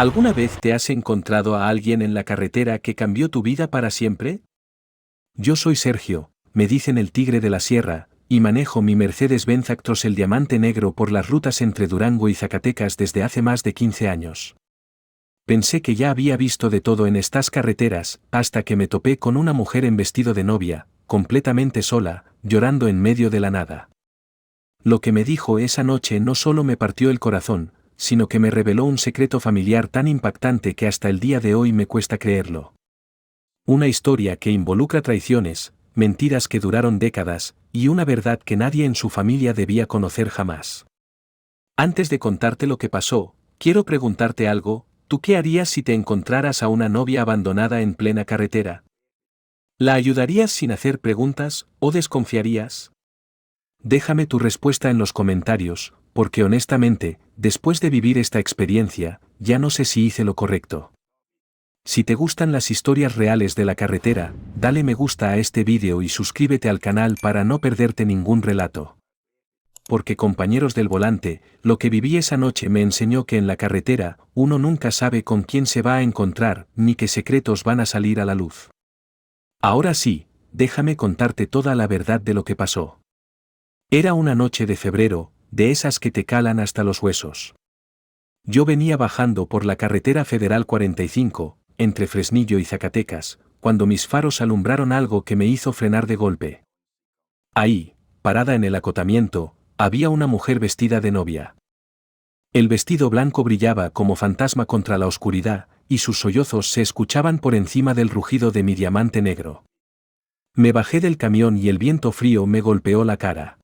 ¿Alguna vez te has encontrado a alguien en la carretera que cambió tu vida para siempre? Yo soy Sergio, me dicen el Tigre de la Sierra, y manejo mi Mercedes-Benz Actros el Diamante Negro por las rutas entre Durango y Zacatecas desde hace más de 15 años. Pensé que ya había visto de todo en estas carreteras, hasta que me topé con una mujer en vestido de novia, completamente sola, llorando en medio de la nada. Lo que me dijo esa noche no solo me partió el corazón, sino que me reveló un secreto familiar tan impactante que hasta el día de hoy me cuesta creerlo. Una historia que involucra traiciones, mentiras que duraron décadas, y una verdad que nadie en su familia debía conocer jamás. Antes de contarte lo que pasó, quiero preguntarte algo. ¿Tú qué harías si te encontraras a una novia abandonada en plena carretera? ¿La ayudarías sin hacer preguntas, o desconfiarías? Déjame tu respuesta en los comentarios, porque honestamente, después de vivir esta experiencia, ya no sé si hice lo correcto. Si te gustan las historias reales de la carretera, dale me gusta a este vídeo y suscríbete al canal para no perderte ningún relato. Porque compañeros del volante, lo que viví esa noche me enseñó que en la carretera, uno nunca sabe con quién se va a encontrar, ni qué secretos van a salir a la luz. Ahora sí, déjame contarte toda la verdad de lo que pasó. Era una noche de febrero, de esas que te calan hasta los huesos. Yo venía bajando por la carretera Federal 45, entre Fresnillo y Zacatecas, cuando mis faros alumbraron algo que me hizo frenar de golpe. Ahí, parada en el acotamiento, había una mujer vestida de novia. El vestido blanco brillaba como fantasma contra la oscuridad, y sus sollozos se escuchaban por encima del rugido de mi diamante negro. Me bajé del camión y el viento frío me golpeó la cara.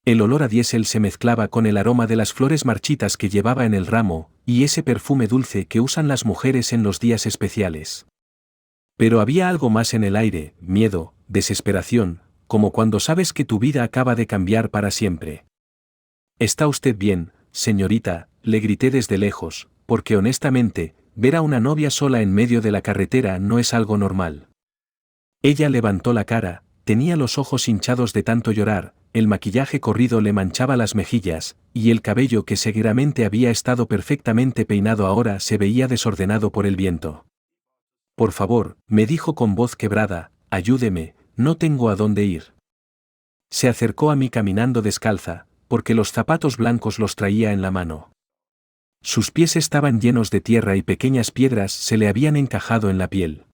El olor a diésel se mezclaba con el aroma de las flores marchitas que llevaba en el ramo, y ese perfume dulce que usan las mujeres en los días especiales. Pero había algo más en el aire, miedo, desesperación, como cuando sabes que tu vida acaba de cambiar para siempre. ¿Está usted bien, señorita?, le grité desde lejos, porque honestamente, ver a una novia sola en medio de la carretera no es algo normal. Ella levantó la cara, tenía los ojos hinchados de tanto llorar, el maquillaje corrido le manchaba las mejillas, y el cabello que seguramente había estado perfectamente peinado ahora se veía desordenado por el viento. Por favor, me dijo con voz quebrada, ayúdeme, no tengo a dónde ir. Se acercó a mí caminando descalza, porque los zapatos blancos los traía en la mano. Sus pies estaban llenos de tierra y pequeñas piedras se le habían encajado en la piel.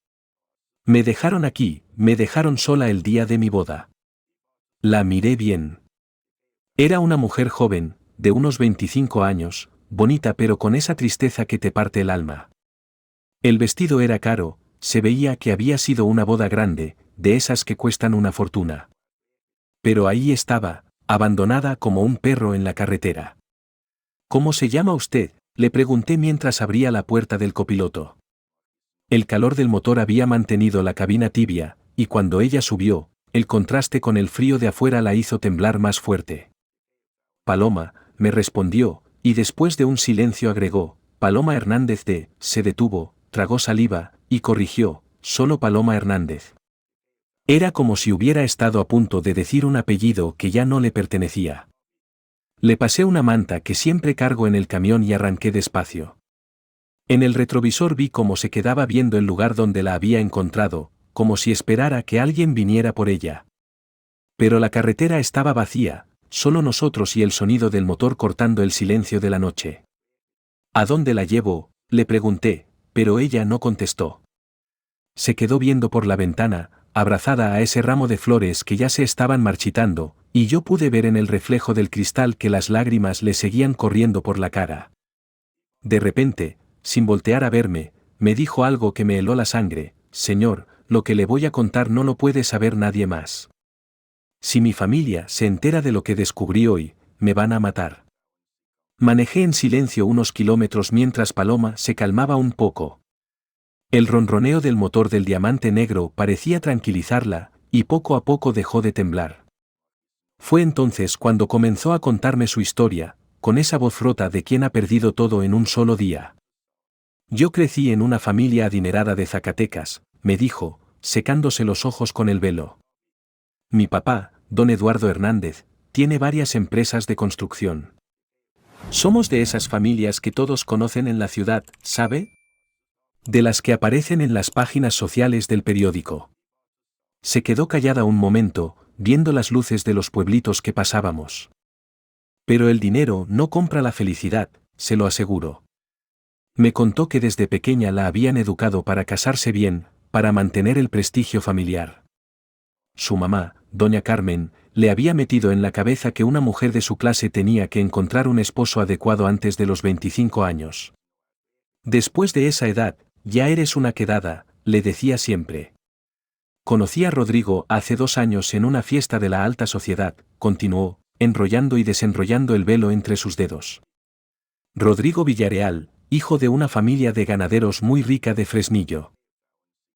Me dejaron aquí, me dejaron sola el día de mi boda. La miré bien. Era una mujer joven, de unos 25 años, bonita pero con esa tristeza que te parte el alma. El vestido era caro, se veía que había sido una boda grande, de esas que cuestan una fortuna. Pero ahí estaba, abandonada como un perro en la carretera. ¿Cómo se llama usted?, le pregunté mientras abría la puerta del copiloto. El calor del motor había mantenido la cabina tibia, y cuando ella subió, el contraste con el frío de afuera la hizo temblar más fuerte. Paloma, me respondió, y después de un silencio agregó, Paloma Hernández de, se detuvo, tragó saliva, y corrigió, solo Paloma Hernández. Era como si hubiera estado a punto de decir un apellido que ya no le pertenecía. Le pasé una manta que siempre cargo en el camión y arranqué despacio. En el retrovisor vi cómo se quedaba viendo el lugar donde la había encontrado, como si esperara que alguien viniera por ella. Pero la carretera estaba vacía, solo nosotros y el sonido del motor cortando el silencio de la noche. ¿A dónde la llevo?, le pregunté, pero ella no contestó. Se quedó viendo por la ventana, abrazada a ese ramo de flores que ya se estaban marchitando, y yo pude ver en el reflejo del cristal que las lágrimas le seguían corriendo por la cara. De repente, sin voltear a verme, me dijo algo que me heló la sangre, señor, lo que le voy a contar no lo puede saber nadie más. Si mi familia se entera de lo que descubrí hoy, me van a matar. Manejé en silencio unos kilómetros mientras Paloma se calmaba un poco. El ronroneo del motor del Diamante Negro parecía tranquilizarla, y poco a poco dejó de temblar. Fue entonces cuando comenzó a contarme su historia, con esa voz rota de quien ha perdido todo en un solo día. Yo crecí en una familia adinerada de Zacatecas, me dijo, secándose los ojos con el velo. Mi papá, don Eduardo Hernández, tiene varias empresas de construcción. Somos de esas familias que todos conocen en la ciudad, ¿sabe? De las que aparecen en las páginas sociales del periódico. Se quedó callada un momento, viendo las luces de los pueblitos que pasábamos. Pero el dinero no compra la felicidad, se lo aseguro. Me contó que desde pequeña la habían educado para casarse bien, para mantener el prestigio familiar. Su mamá, doña Carmen, le había metido en la cabeza que una mujer de su clase tenía que encontrar un esposo adecuado antes de los 25 años. Después de esa edad, ya eres una quedada, le decía siempre. Conocí a Rodrigo hace 2 años en una fiesta de la alta sociedad, continuó, enrollando y desenrollando el velo entre sus dedos. Rodrigo Villarreal, hijo de una familia de ganaderos muy rica de Fresnillo.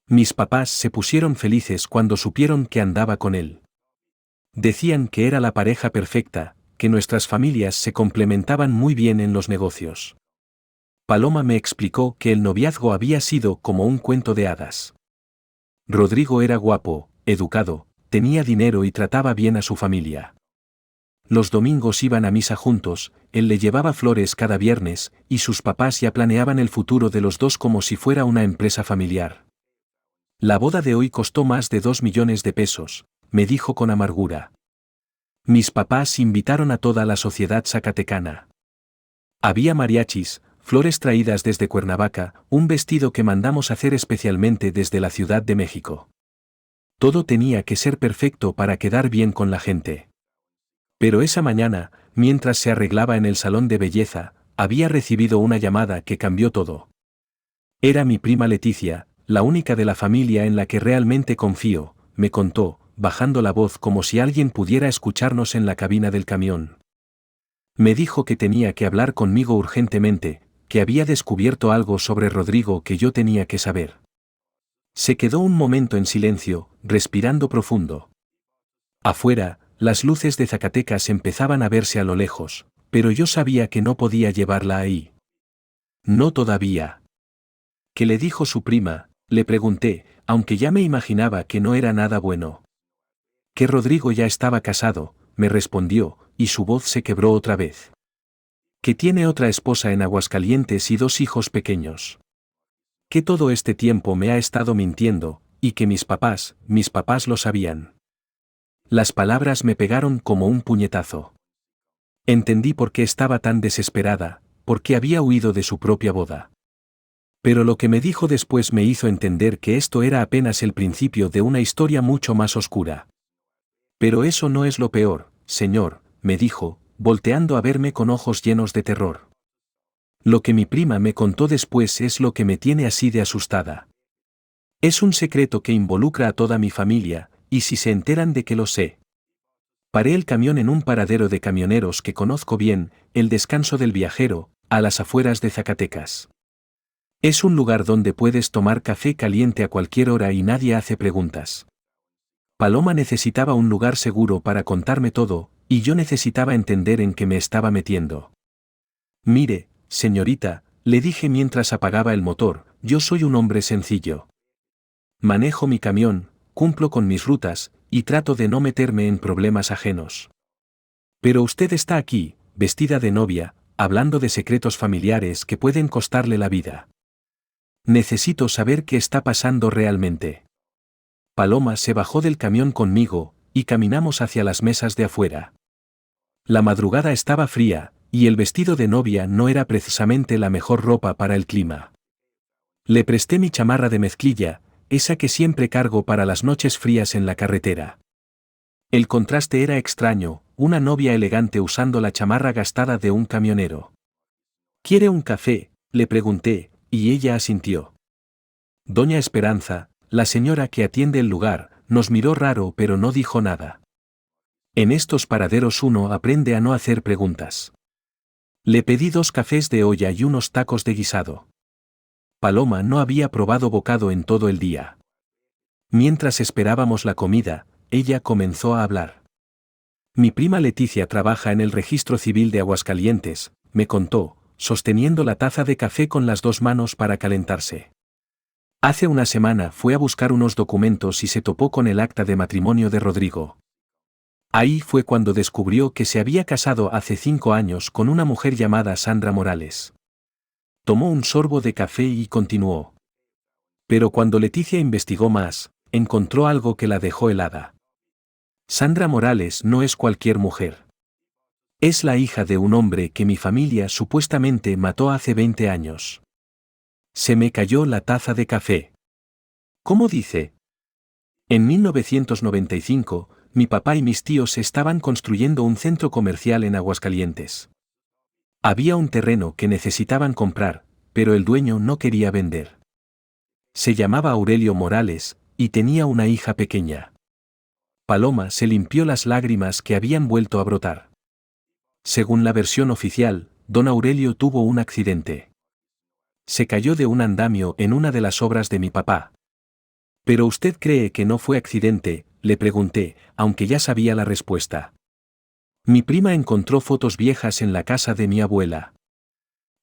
Mis papás se pusieron felices cuando supieron que andaba con él. Decían que era la pareja perfecta, que nuestras familias se complementaban muy bien en los negocios. Paloma me explicó que el noviazgo había sido como un cuento de hadas. Rodrigo era guapo, educado, tenía dinero y trataba bien a su familia. Los domingos iban a misa juntos, él le llevaba flores cada viernes, y sus papás ya planeaban el futuro de los dos como si fuera una empresa familiar. La boda de hoy costó más de 2 millones de pesos, me dijo con amargura. Mis papás invitaron a toda la sociedad zacatecana. Había mariachis, flores traídas desde Cuernavaca, un vestido que mandamos hacer especialmente desde la Ciudad de México. Todo tenía que ser perfecto para quedar bien con la gente. Pero esa mañana, mientras se arreglaba en el salón de belleza, había recibido una llamada que cambió todo. Era mi prima Leticia, la única de la familia en la que realmente confío, me contó, bajando la voz como si alguien pudiera escucharnos en la cabina del camión. Me dijo que tenía que hablar conmigo urgentemente, que había descubierto algo sobre Rodrigo que yo tenía que saber. Se quedó un momento en silencio, respirando profundo. Afuera, las luces de Zacatecas empezaban a verse a lo lejos, pero yo sabía que no podía llevarla ahí. No todavía. ¿Qué le dijo su prima? Le pregunté, aunque ya me imaginaba que no era nada bueno. Que Rodrigo ya estaba casado, me respondió, y su voz se quebró otra vez. Que tiene otra esposa en Aguascalientes y 2 hijos pequeños. Que todo este tiempo me ha estado mintiendo, y que mis papás lo sabían. Las palabras me pegaron como un puñetazo. Entendí por qué estaba tan desesperada, por qué había huido de su propia boda. Pero lo que me dijo después me hizo entender que esto era apenas el principio de una historia mucho más oscura. Pero eso no es lo peor, señor, me dijo, volteando a verme con ojos llenos de terror. Lo que mi prima me contó después es lo que me tiene así de asustada. Es un secreto que involucra a toda mi familia, y si se enteran de que lo sé. Paré el camión en un paradero de camioneros que conozco bien, el Descanso del Viajero, a las afueras de Zacatecas. Es un lugar donde puedes tomar café caliente a cualquier hora y nadie hace preguntas. Paloma necesitaba un lugar seguro para contarme todo, y yo necesitaba entender en qué me estaba metiendo. Mire, señorita, le dije mientras apagaba el motor, yo soy un hombre sencillo. Manejo mi camión, cumplo con mis rutas, y trato de no meterme en problemas ajenos. Pero usted está aquí, vestida de novia, hablando de secretos familiares que pueden costarle la vida. Necesito saber qué está pasando realmente. Paloma se bajó del camión conmigo, y caminamos hacia las mesas de afuera. La madrugada estaba fría, y el vestido de novia no era precisamente la mejor ropa para el clima. Le presté mi chamarra de mezclilla, esa que siempre cargo para las noches frías en la carretera. El contraste era extraño, una novia elegante usando la chamarra gastada de un camionero. ¿Quiere un café?, le pregunté, y ella asintió. Doña Esperanza, la señora que atiende el lugar, nos miró raro pero no dijo nada. En estos paraderos uno aprende a no hacer preguntas. Le pedí 2 cafés de olla y unos tacos de guisado. Paloma no había probado bocado en todo el día. Mientras esperábamos la comida, ella comenzó a hablar. Mi prima Leticia trabaja en el Registro Civil de Aguascalientes, me contó, sosteniendo la taza de café con las 2 manos para calentarse. Hace una semana fue a buscar unos documentos y se topó con el acta de matrimonio de Rodrigo. Ahí fue cuando descubrió que se había casado hace 5 años con una mujer llamada Sandra Morales. Tomó un sorbo de café y continuó. Pero cuando Leticia investigó más, encontró algo que la dejó helada. Sandra Morales no es cualquier mujer. Es la hija de un hombre que mi familia supuestamente mató hace 20 años. Se me cayó la taza de café. ¿Cómo dice? En 1995, mi papá y mis tíos estaban construyendo un centro comercial en Aguascalientes. Había un terreno que necesitaban comprar, pero el dueño no quería vender. Se llamaba Aurelio Morales, y tenía una hija pequeña. Paloma se limpió las lágrimas que habían vuelto a brotar. Según la versión oficial, don Aurelio tuvo un accidente. Se cayó de un andamio en una de las obras de mi papá. ¿Pero usted cree que no fue accidente?, le pregunté, aunque ya sabía la respuesta. Mi prima encontró fotos viejas en la casa de mi abuela.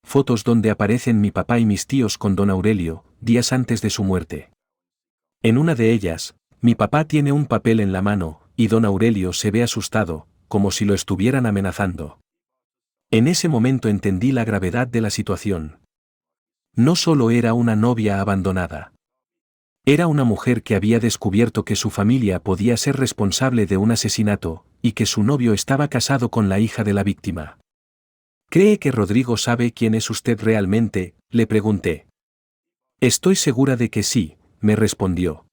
Fotos donde aparecen mi papá y mis tíos con don Aurelio, días antes de su muerte. En una de ellas, mi papá tiene un papel en la mano, y don Aurelio se ve asustado, como si lo estuvieran amenazando. En ese momento entendí la gravedad de la situación. No solo era una novia abandonada. Era una mujer que había descubierto que su familia podía ser responsable de un asesinato, y que su novio estaba casado con la hija de la víctima. ¿Cree que Rodrigo sabe quién es usted realmente?, le pregunté. Estoy segura de que sí, me respondió.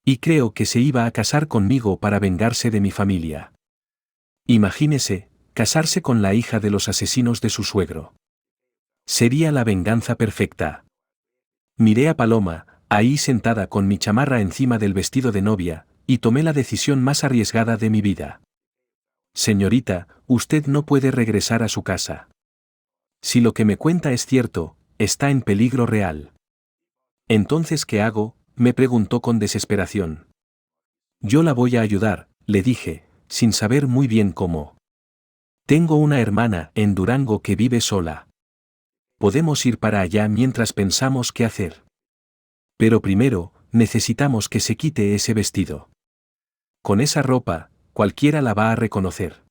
Y creo que se iba a casar conmigo para vengarse de mi familia. Imagínese, casarse con la hija de los asesinos de su suegro. Sería la venganza perfecta. Miré a Paloma, ahí sentada con mi chamarra encima del vestido de novia, y tomé la decisión más arriesgada de mi vida. Señorita, usted no puede regresar a su casa. Si lo que me cuenta es cierto, está en peligro real. Entonces, ¿qué hago?, me preguntó con desesperación. Yo la voy a ayudar, le dije, sin saber muy bien cómo. Tengo una hermana en Durango que vive sola. Podemos ir para allá mientras pensamos qué hacer. Pero primero, necesitamos que se quite ese vestido. Con esa ropa, cualquiera la va a reconocer.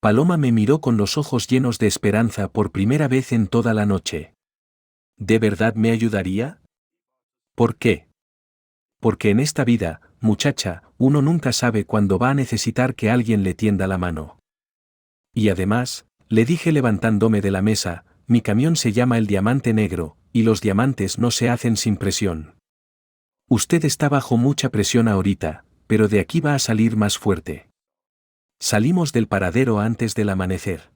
Paloma me miró con los ojos llenos de esperanza por primera vez en toda la noche. ¿De verdad me ayudaría? ¿Por qué? Porque en esta vida, muchacha, uno nunca sabe cuándo va a necesitar que alguien le tienda la mano. Y además, le dije levantándome de la mesa, mi camión se llama el Diamante Negro, y los diamantes no se hacen sin presión. Usted está bajo mucha presión ahorita, pero de aquí va a salir más fuerte. Salimos del paradero antes del amanecer.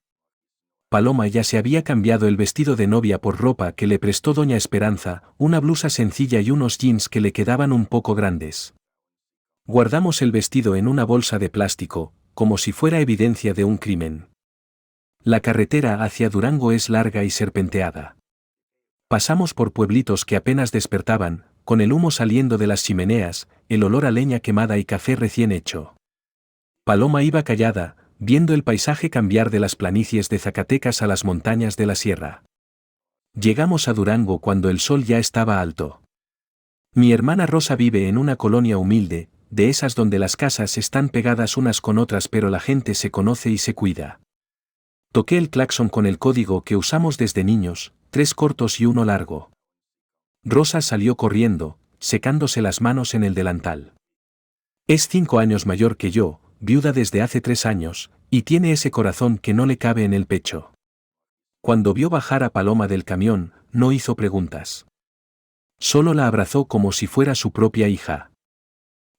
Paloma ya se había cambiado el vestido de novia por ropa que le prestó doña Esperanza, una blusa sencilla y unos jeans que le quedaban un poco grandes. Guardamos el vestido en una bolsa de plástico, como si fuera evidencia de un crimen. La carretera hacia Durango es larga y serpenteada. Pasamos por pueblitos que apenas despertaban, con el humo saliendo de las chimeneas, el olor a leña quemada y café recién hecho. Paloma iba callada, viendo el paisaje cambiar de las planicies de Zacatecas a las montañas de la sierra. Llegamos a Durango cuando el sol ya estaba alto. Mi hermana Rosa vive en una colonia humilde, de esas donde las casas están pegadas unas con otras pero la gente se conoce y se cuida. Toqué el claxon con el código que usamos desde niños, 3 cortos y 1 largo. Rosa salió corriendo, secándose las manos en el delantal. Es 5 años mayor que yo, viuda desde hace 3 años, y tiene ese corazón que no le cabe en el pecho. Cuando vio bajar a Paloma del camión, no hizo preguntas. Solo la abrazó como si fuera su propia hija.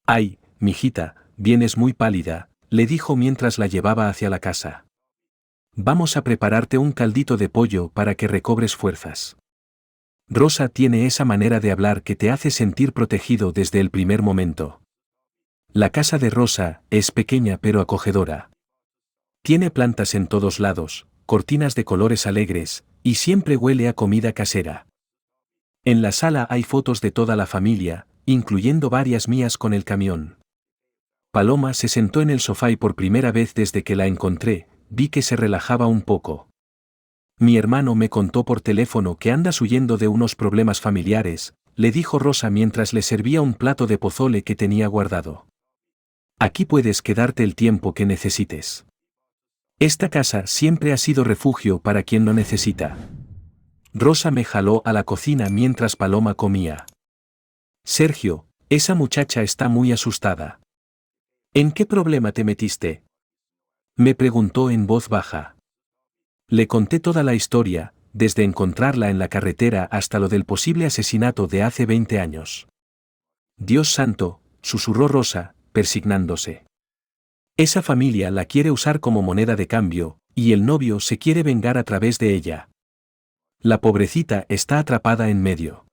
«Ay, mijita, vienes muy pálida», le dijo mientras la llevaba hacia la casa. «Vamos a prepararte un caldito de pollo para que recobres fuerzas». Rosa tiene esa manera de hablar que te hace sentir protegido desde el primer momento. La casa de Rosa es pequeña pero acogedora. Tiene plantas en todos lados, cortinas de colores alegres, y siempre huele a comida casera. En la sala hay fotos de toda la familia, incluyendo varias mías con el camión. Paloma se sentó en el sofá y por primera vez desde que la encontré, vi que se relajaba un poco. Mi hermano me contó por teléfono que andas huyendo de unos problemas familiares, le dijo Rosa mientras le servía un plato de pozole que tenía guardado. Aquí puedes quedarte el tiempo que necesites. Esta casa siempre ha sido refugio para quien lo necesita. Rosa me jaló a la cocina mientras Paloma comía. Sergio, esa muchacha está muy asustada. ¿En qué problema te metiste? Me preguntó en voz baja. Le conté toda la historia, desde encontrarla en la carretera hasta lo del posible asesinato de hace 20 años. Dios santo, susurró Rosa, persignándose. Esa familia la quiere usar como moneda de cambio, y el novio se quiere vengar a través de ella. La pobrecita está atrapada en medio.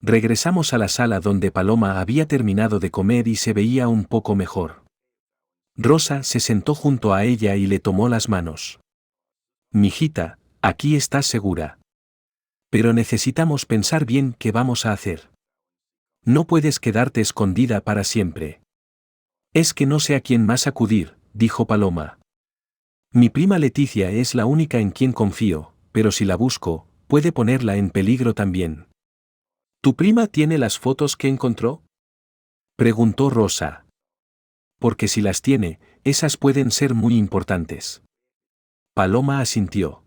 Regresamos a la sala donde Paloma había terminado de comer y se veía un poco mejor. Rosa se sentó junto a ella y le tomó las manos. Mijita, aquí estás segura. Pero necesitamos pensar bien qué vamos a hacer. No puedes quedarte escondida para siempre. Es que no sé a quién más acudir, dijo Paloma. Mi prima Leticia es la única en quien confío, pero si la busco, puede ponerla en peligro también. ¿Tu prima tiene las fotos que encontró? Preguntó Rosa. Porque si las tiene, esas pueden ser muy importantes. Paloma asintió.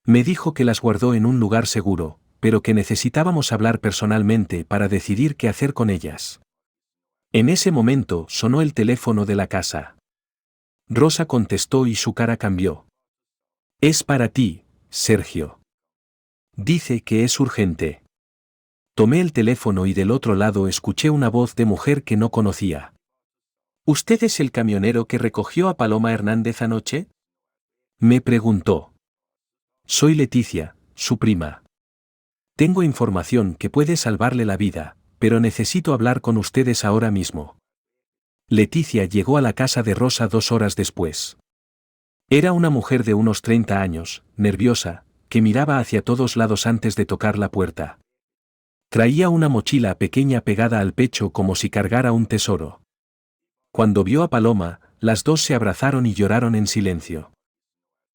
Me dijo que las guardó en un lugar seguro, pero que necesitábamos hablar personalmente para decidir qué hacer con ellas. En ese momento sonó el teléfono de la casa. Rosa contestó y su cara cambió. Es para ti, Sergio. Dice que es urgente. Tomé el teléfono y del otro lado escuché una voz de mujer que no conocía. ¿Usted es el camionero que recogió a Paloma Hernández anoche? Me preguntó. Soy Leticia, su prima. Tengo información que puede salvarle la vida, pero necesito hablar con ustedes ahora mismo. Leticia llegó a la casa de Rosa 2 horas después. Era una mujer de unos 30 años, nerviosa, que miraba hacia todos lados antes de tocar la puerta. Traía una mochila pequeña pegada al pecho como si cargara un tesoro. Cuando vio a Paloma, las dos se abrazaron y lloraron en silencio.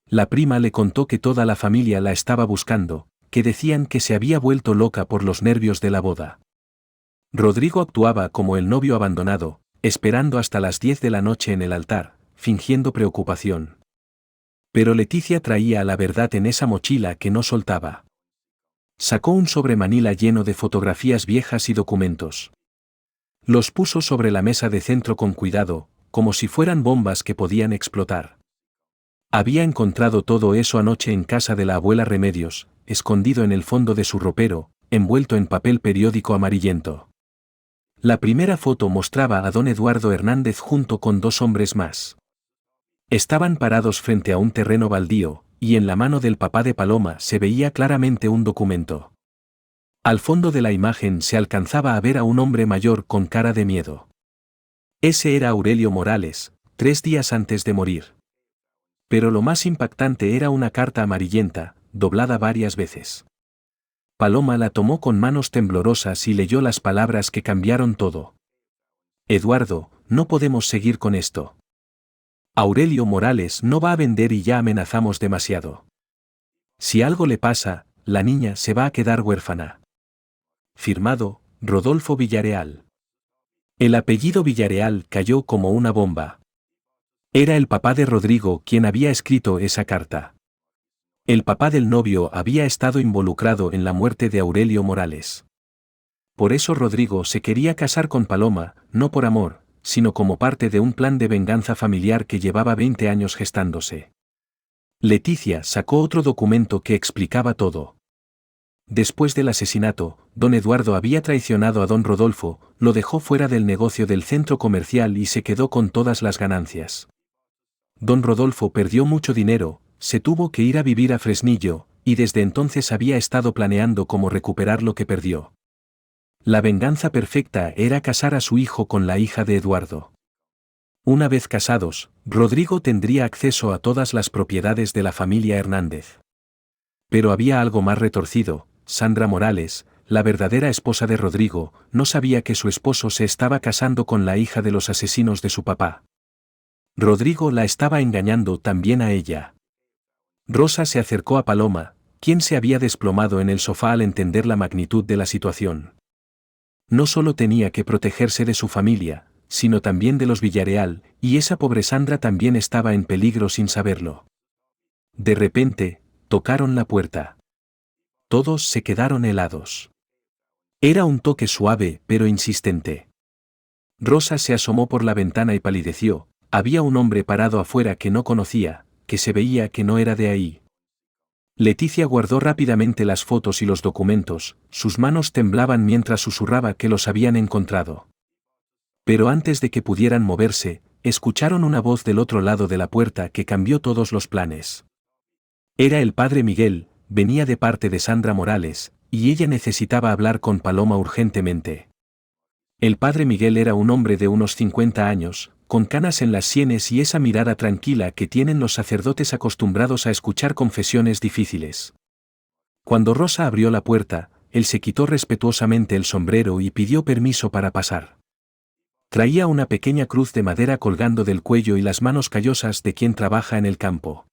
La prima le contó que toda la familia la estaba buscando, que decían que se había vuelto loca por los nervios de la boda. Rodrigo actuaba como el novio abandonado, esperando hasta las 10 de la noche en el altar, fingiendo preocupación. Pero Leticia traía la verdad en esa mochila que no soltaba. Sacó un sobremanila lleno de fotografías viejas y documentos. Los puso sobre la mesa de centro con cuidado, como si fueran bombas que podían explotar. Había encontrado todo eso anoche en casa de la abuela Remedios, escondido en el fondo de su ropero, envuelto en papel periódico amarillento. La primera foto mostraba a don Eduardo Hernández junto con 2 hombres más. Estaban parados frente a un terreno baldío, y en la mano del papá de Paloma se veía claramente un documento. Al fondo de la imagen se alcanzaba a ver a un hombre mayor con cara de miedo. Ese era Aurelio Morales, 3 días antes de morir. Pero lo más impactante era una carta amarillenta, doblada varias veces. Paloma la tomó con manos temblorosas y leyó las palabras que cambiaron todo. Eduardo, no podemos seguir con esto. Aurelio Morales no va a vender y ya amenazamos demasiado. Si algo le pasa, la niña se va a quedar huérfana. Firmado, Rodolfo Villareal. El apellido Villareal cayó como una bomba. Era el papá de Rodrigo quien había escrito esa carta. El papá del novio había estado involucrado en la muerte de Aurelio Morales. Por eso Rodrigo se quería casar con Paloma, no por amor, sino como parte de un plan de venganza familiar que llevaba 20 años gestándose. Leticia sacó otro documento que explicaba todo. Después del asesinato, don Eduardo había traicionado a don Rodolfo, lo dejó fuera del negocio del centro comercial y se quedó con todas las ganancias. Don Rodolfo perdió mucho dinero, se tuvo que ir a vivir a Fresnillo, y desde entonces había estado planeando cómo recuperar lo que perdió. La venganza perfecta era casar a su hijo con la hija de Eduardo. Una vez casados, Rodrigo tendría acceso a todas las propiedades de la familia Hernández. Pero había algo más retorcido. Sandra Morales, la verdadera esposa de Rodrigo, no sabía que su esposo se estaba casando con la hija de los asesinos de su papá. Rodrigo la estaba engañando también a ella. Rosa se acercó a Paloma, quien se había desplomado en el sofá al entender la magnitud de la situación. No solo tenía que protegerse de su familia, sino también de los Villarreal, y esa pobre Sandra también estaba en peligro sin saberlo. De repente, tocaron la puerta. Todos se quedaron helados. Era un toque suave, pero insistente. Rosa se asomó por la ventana y palideció. Había un hombre parado afuera que no conocía, que se veía que no era de ahí. Leticia guardó rápidamente las fotos y los documentos, sus manos temblaban mientras susurraba que los habían encontrado. Pero antes de que pudieran moverse, escucharon una voz del otro lado de la puerta que cambió todos los planes. Era el padre Miguel, venía de parte de Sandra Morales, y ella necesitaba hablar con Paloma urgentemente. El padre Miguel era un hombre de unos 50 años, con canas en las sienes y esa mirada tranquila que tienen los sacerdotes acostumbrados a escuchar confesiones difíciles. Cuando Rosa abrió la puerta, él se quitó respetuosamente el sombrero y pidió permiso para pasar. Traía una pequeña cruz de madera colgando del cuello y las manos callosas de quien trabaja en el campo.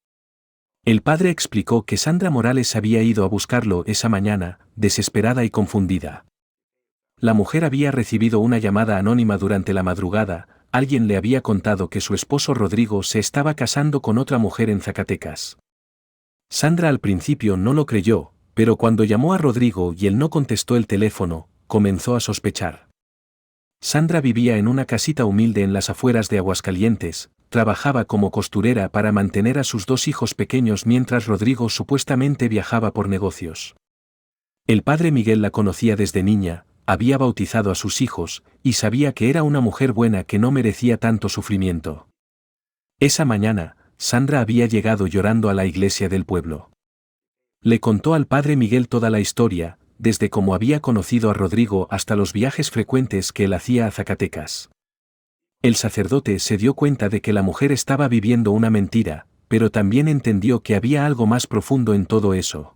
El padre explicó que Sandra Morales había ido a buscarlo esa mañana, desesperada y confundida. La mujer había recibido una llamada anónima durante la madrugada, alguien le había contado que su esposo Rodrigo se estaba casando con otra mujer en Zacatecas. Sandra al principio no lo creyó, pero cuando llamó a Rodrigo y él no contestó el teléfono, comenzó a sospechar. Sandra vivía en una casita humilde en las afueras de Aguascalientes, trabajaba como costurera para mantener a sus 2 hijos pequeños mientras Rodrigo supuestamente viajaba por negocios. El padre Miguel la conocía desde niña, había bautizado a sus hijos, y sabía que era una mujer buena que no merecía tanto sufrimiento. Esa mañana, Sandra había llegado llorando a la iglesia del pueblo. Le contó al padre Miguel toda la historia, desde cómo había conocido a Rodrigo hasta los viajes frecuentes que él hacía a Zacatecas. El sacerdote se dio cuenta de que la mujer estaba viviendo una mentira, pero también entendió que había algo más profundo en todo eso.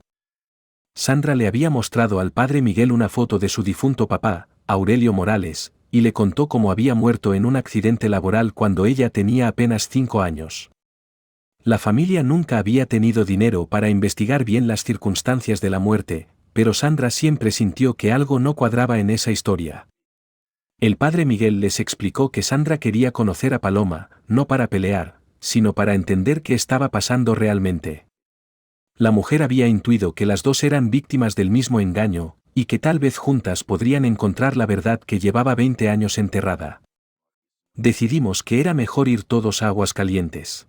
Sandra le había mostrado al padre Miguel una foto de su difunto papá, Aurelio Morales, y le contó cómo había muerto en un accidente laboral cuando ella tenía apenas 5 años. La familia nunca había tenido dinero para investigar bien las circunstancias de la muerte, pero Sandra siempre sintió que algo no cuadraba en esa historia. El padre Miguel les explicó que Sandra quería conocer a Paloma, no para pelear, sino para entender qué estaba pasando realmente. La mujer había intuido que las dos eran víctimas del mismo engaño, y que tal vez juntas podrían encontrar la verdad que llevaba 20 años enterrada. Decidimos que era mejor ir todos a Aguascalientes.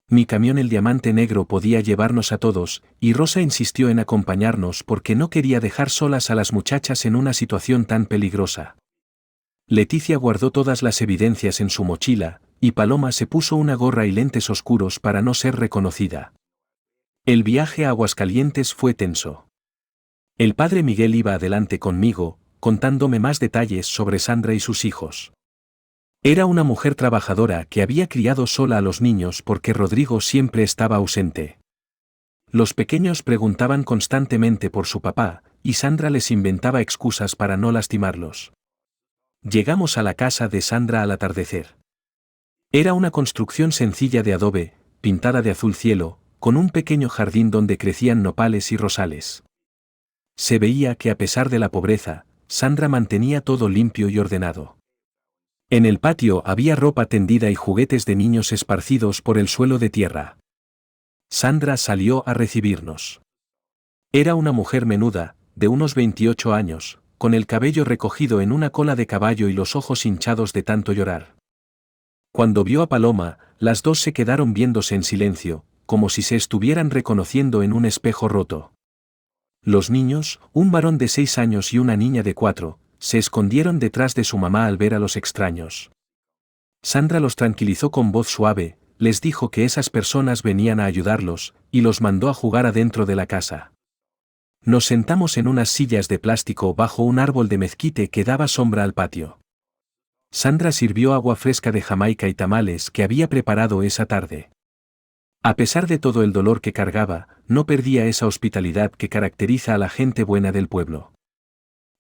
Mi camión el Diamante Negro podía llevarnos a todos, y Rosa insistió en acompañarnos porque no quería dejar solas a las muchachas en una situación tan peligrosa. Leticia guardó todas las evidencias en su mochila, y Paloma se puso una gorra y lentes oscuros para no ser reconocida. El viaje a Aguascalientes fue tenso. El padre Miguel iba adelante conmigo, contándome más detalles sobre Sandra y sus hijos. Era una mujer trabajadora que había criado sola a los niños porque Rodrigo siempre estaba ausente. Los pequeños preguntaban constantemente por su papá, y Sandra les inventaba excusas para no lastimarlos. Llegamos a la casa de Sandra al atardecer. Era una construcción sencilla de adobe, pintada de azul cielo, con un pequeño jardín donde crecían nopales y rosales. Se veía que a pesar de la pobreza, Sandra mantenía todo limpio y ordenado. En el patio había ropa tendida y juguetes de niños esparcidos por el suelo de tierra. Sandra salió a recibirnos. Era una mujer menuda, de unos 28 años, con el cabello recogido en una cola de caballo y los ojos hinchados de tanto llorar. Cuando vio a Paloma, las dos se quedaron viéndose en silencio, como si se estuvieran reconociendo en un espejo roto. Los niños, un varón de 6 años y una niña de 4, se escondieron detrás de su mamá al ver a los extraños. Sandra los tranquilizó con voz suave, les dijo que esas personas venían a ayudarlos, y los mandó a jugar adentro de la casa. Nos sentamos en unas sillas de plástico bajo un árbol de mezquite que daba sombra al patio. Sandra sirvió agua fresca de Jamaica y tamales que había preparado esa tarde. A pesar de todo el dolor que cargaba, no perdía esa hospitalidad que caracteriza a la gente buena del pueblo.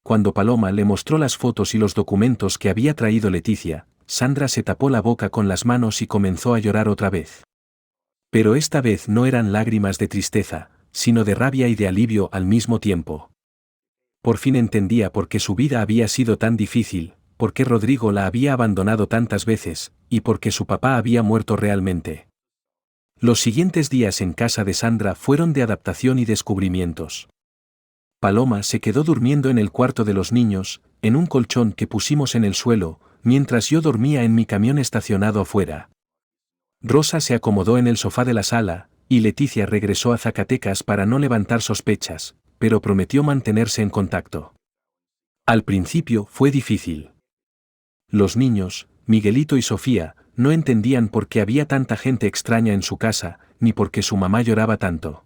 Cuando Paloma le mostró las fotos y los documentos que había traído Leticia, Sandra se tapó la boca con las manos y comenzó a llorar otra vez. Pero esta vez no eran lágrimas de tristeza, sino de rabia y de alivio al mismo tiempo. Por fin entendía por qué su vida había sido tan difícil, por qué Rodrigo la había abandonado tantas veces, y por qué su papá había muerto realmente. Los siguientes días en casa de Sandra fueron de adaptación y descubrimientos. Paloma se quedó durmiendo en el cuarto de los niños, en un colchón que pusimos en el suelo, mientras yo dormía en mi camión estacionado afuera. Rosa se acomodó en el sofá de la sala, y Leticia regresó a Zacatecas para no levantar sospechas, pero prometió mantenerse en contacto. Al principio fue difícil. Los niños, Miguelito y Sofía, no entendían por qué había tanta gente extraña en su casa, ni por qué su mamá lloraba tanto.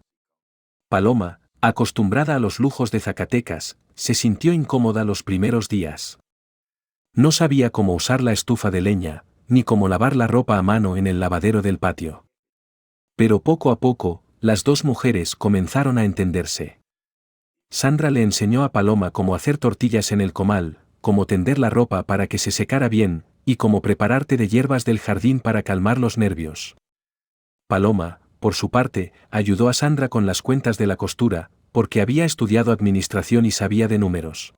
Paloma, acostumbrada a los lujos de Zacatecas, se sintió incómoda los primeros días. No sabía cómo usar la estufa de leña, ni cómo lavar la ropa a mano en el lavadero del patio. Pero poco a poco, las dos mujeres comenzaron a entenderse. Sandra le enseñó a Paloma cómo hacer tortillas en el comal, cómo tender la ropa para que se secara bien, y cómo preparar té de hierbas del jardín para calmar los nervios. Paloma, por su parte, ayudó a Sandra con las cuentas de la costura, porque había estudiado administración y sabía de números.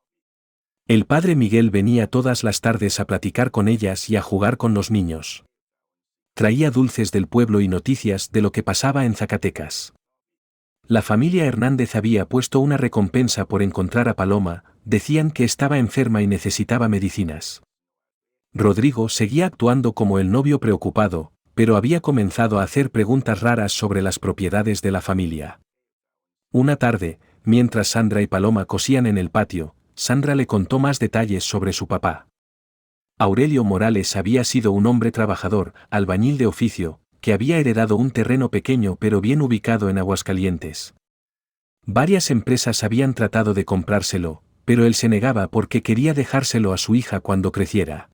El padre Miguel venía todas las tardes a platicar con ellas y a jugar con los niños. Traía dulces del pueblo y noticias de lo que pasaba en Zacatecas. La familia Hernández había puesto una recompensa por encontrar a Paloma, decían que estaba enferma y necesitaba medicinas. Rodrigo seguía actuando como el novio preocupado, pero había comenzado a hacer preguntas raras sobre las propiedades de la familia. Una tarde, mientras Sandra y Paloma cosían en el patio, Sandra le contó más detalles sobre su papá. Aurelio Morales había sido un hombre trabajador, albañil de oficio, que había heredado un terreno pequeño pero bien ubicado en Aguascalientes. Varias empresas habían tratado de comprárselo, pero él se negaba porque quería dejárselo a su hija cuando creciera.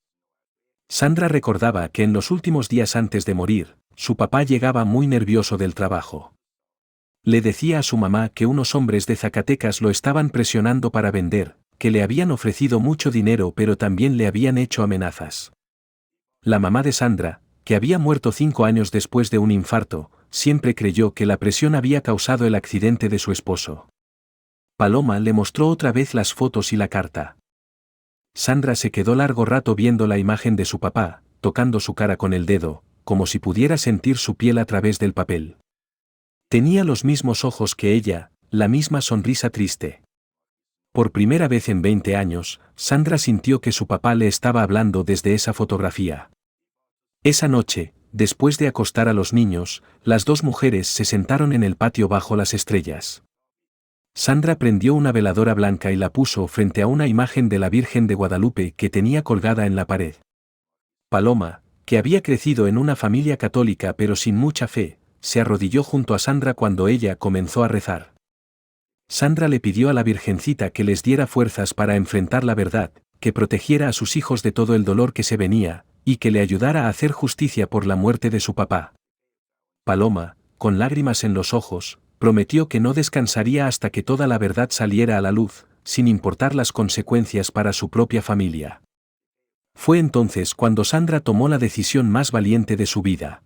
Sandra recordaba que en los últimos días antes de morir, su papá llegaba muy nervioso del trabajo. Le decía a su mamá que unos hombres de Zacatecas lo estaban presionando para vender, que le habían ofrecido mucho dinero pero también le habían hecho amenazas. La mamá de Sandra, que había muerto 5 años después de un infarto, siempre creyó que la presión había causado el accidente de su esposo. Paloma le mostró otra vez las fotos y la carta. Sandra se quedó largo rato viendo la imagen de su papá, tocando su cara con el dedo, como si pudiera sentir su piel a través del papel. Tenía los mismos ojos que ella, la misma sonrisa triste. Por primera vez en 20 años, Sandra sintió que su papá le estaba hablando desde esa fotografía. Esa noche, después de acostar a los niños, las dos mujeres se sentaron en el patio bajo las estrellas. Sandra prendió una veladora blanca y la puso frente a una imagen de la Virgen de Guadalupe que tenía colgada en la pared. Paloma, que había crecido en una familia católica pero sin mucha fe, se arrodilló junto a Sandra cuando ella comenzó a rezar. Sandra le pidió a la Virgencita que les diera fuerzas para enfrentar la verdad, que protegiera a sus hijos de todo el dolor que se venía, y que le ayudara a hacer justicia por la muerte de su papá. Paloma, con lágrimas en los ojos, prometió que no descansaría hasta que toda la verdad saliera a la luz, sin importar las consecuencias para su propia familia. Fue entonces cuando Sandra tomó la decisión más valiente de su vida.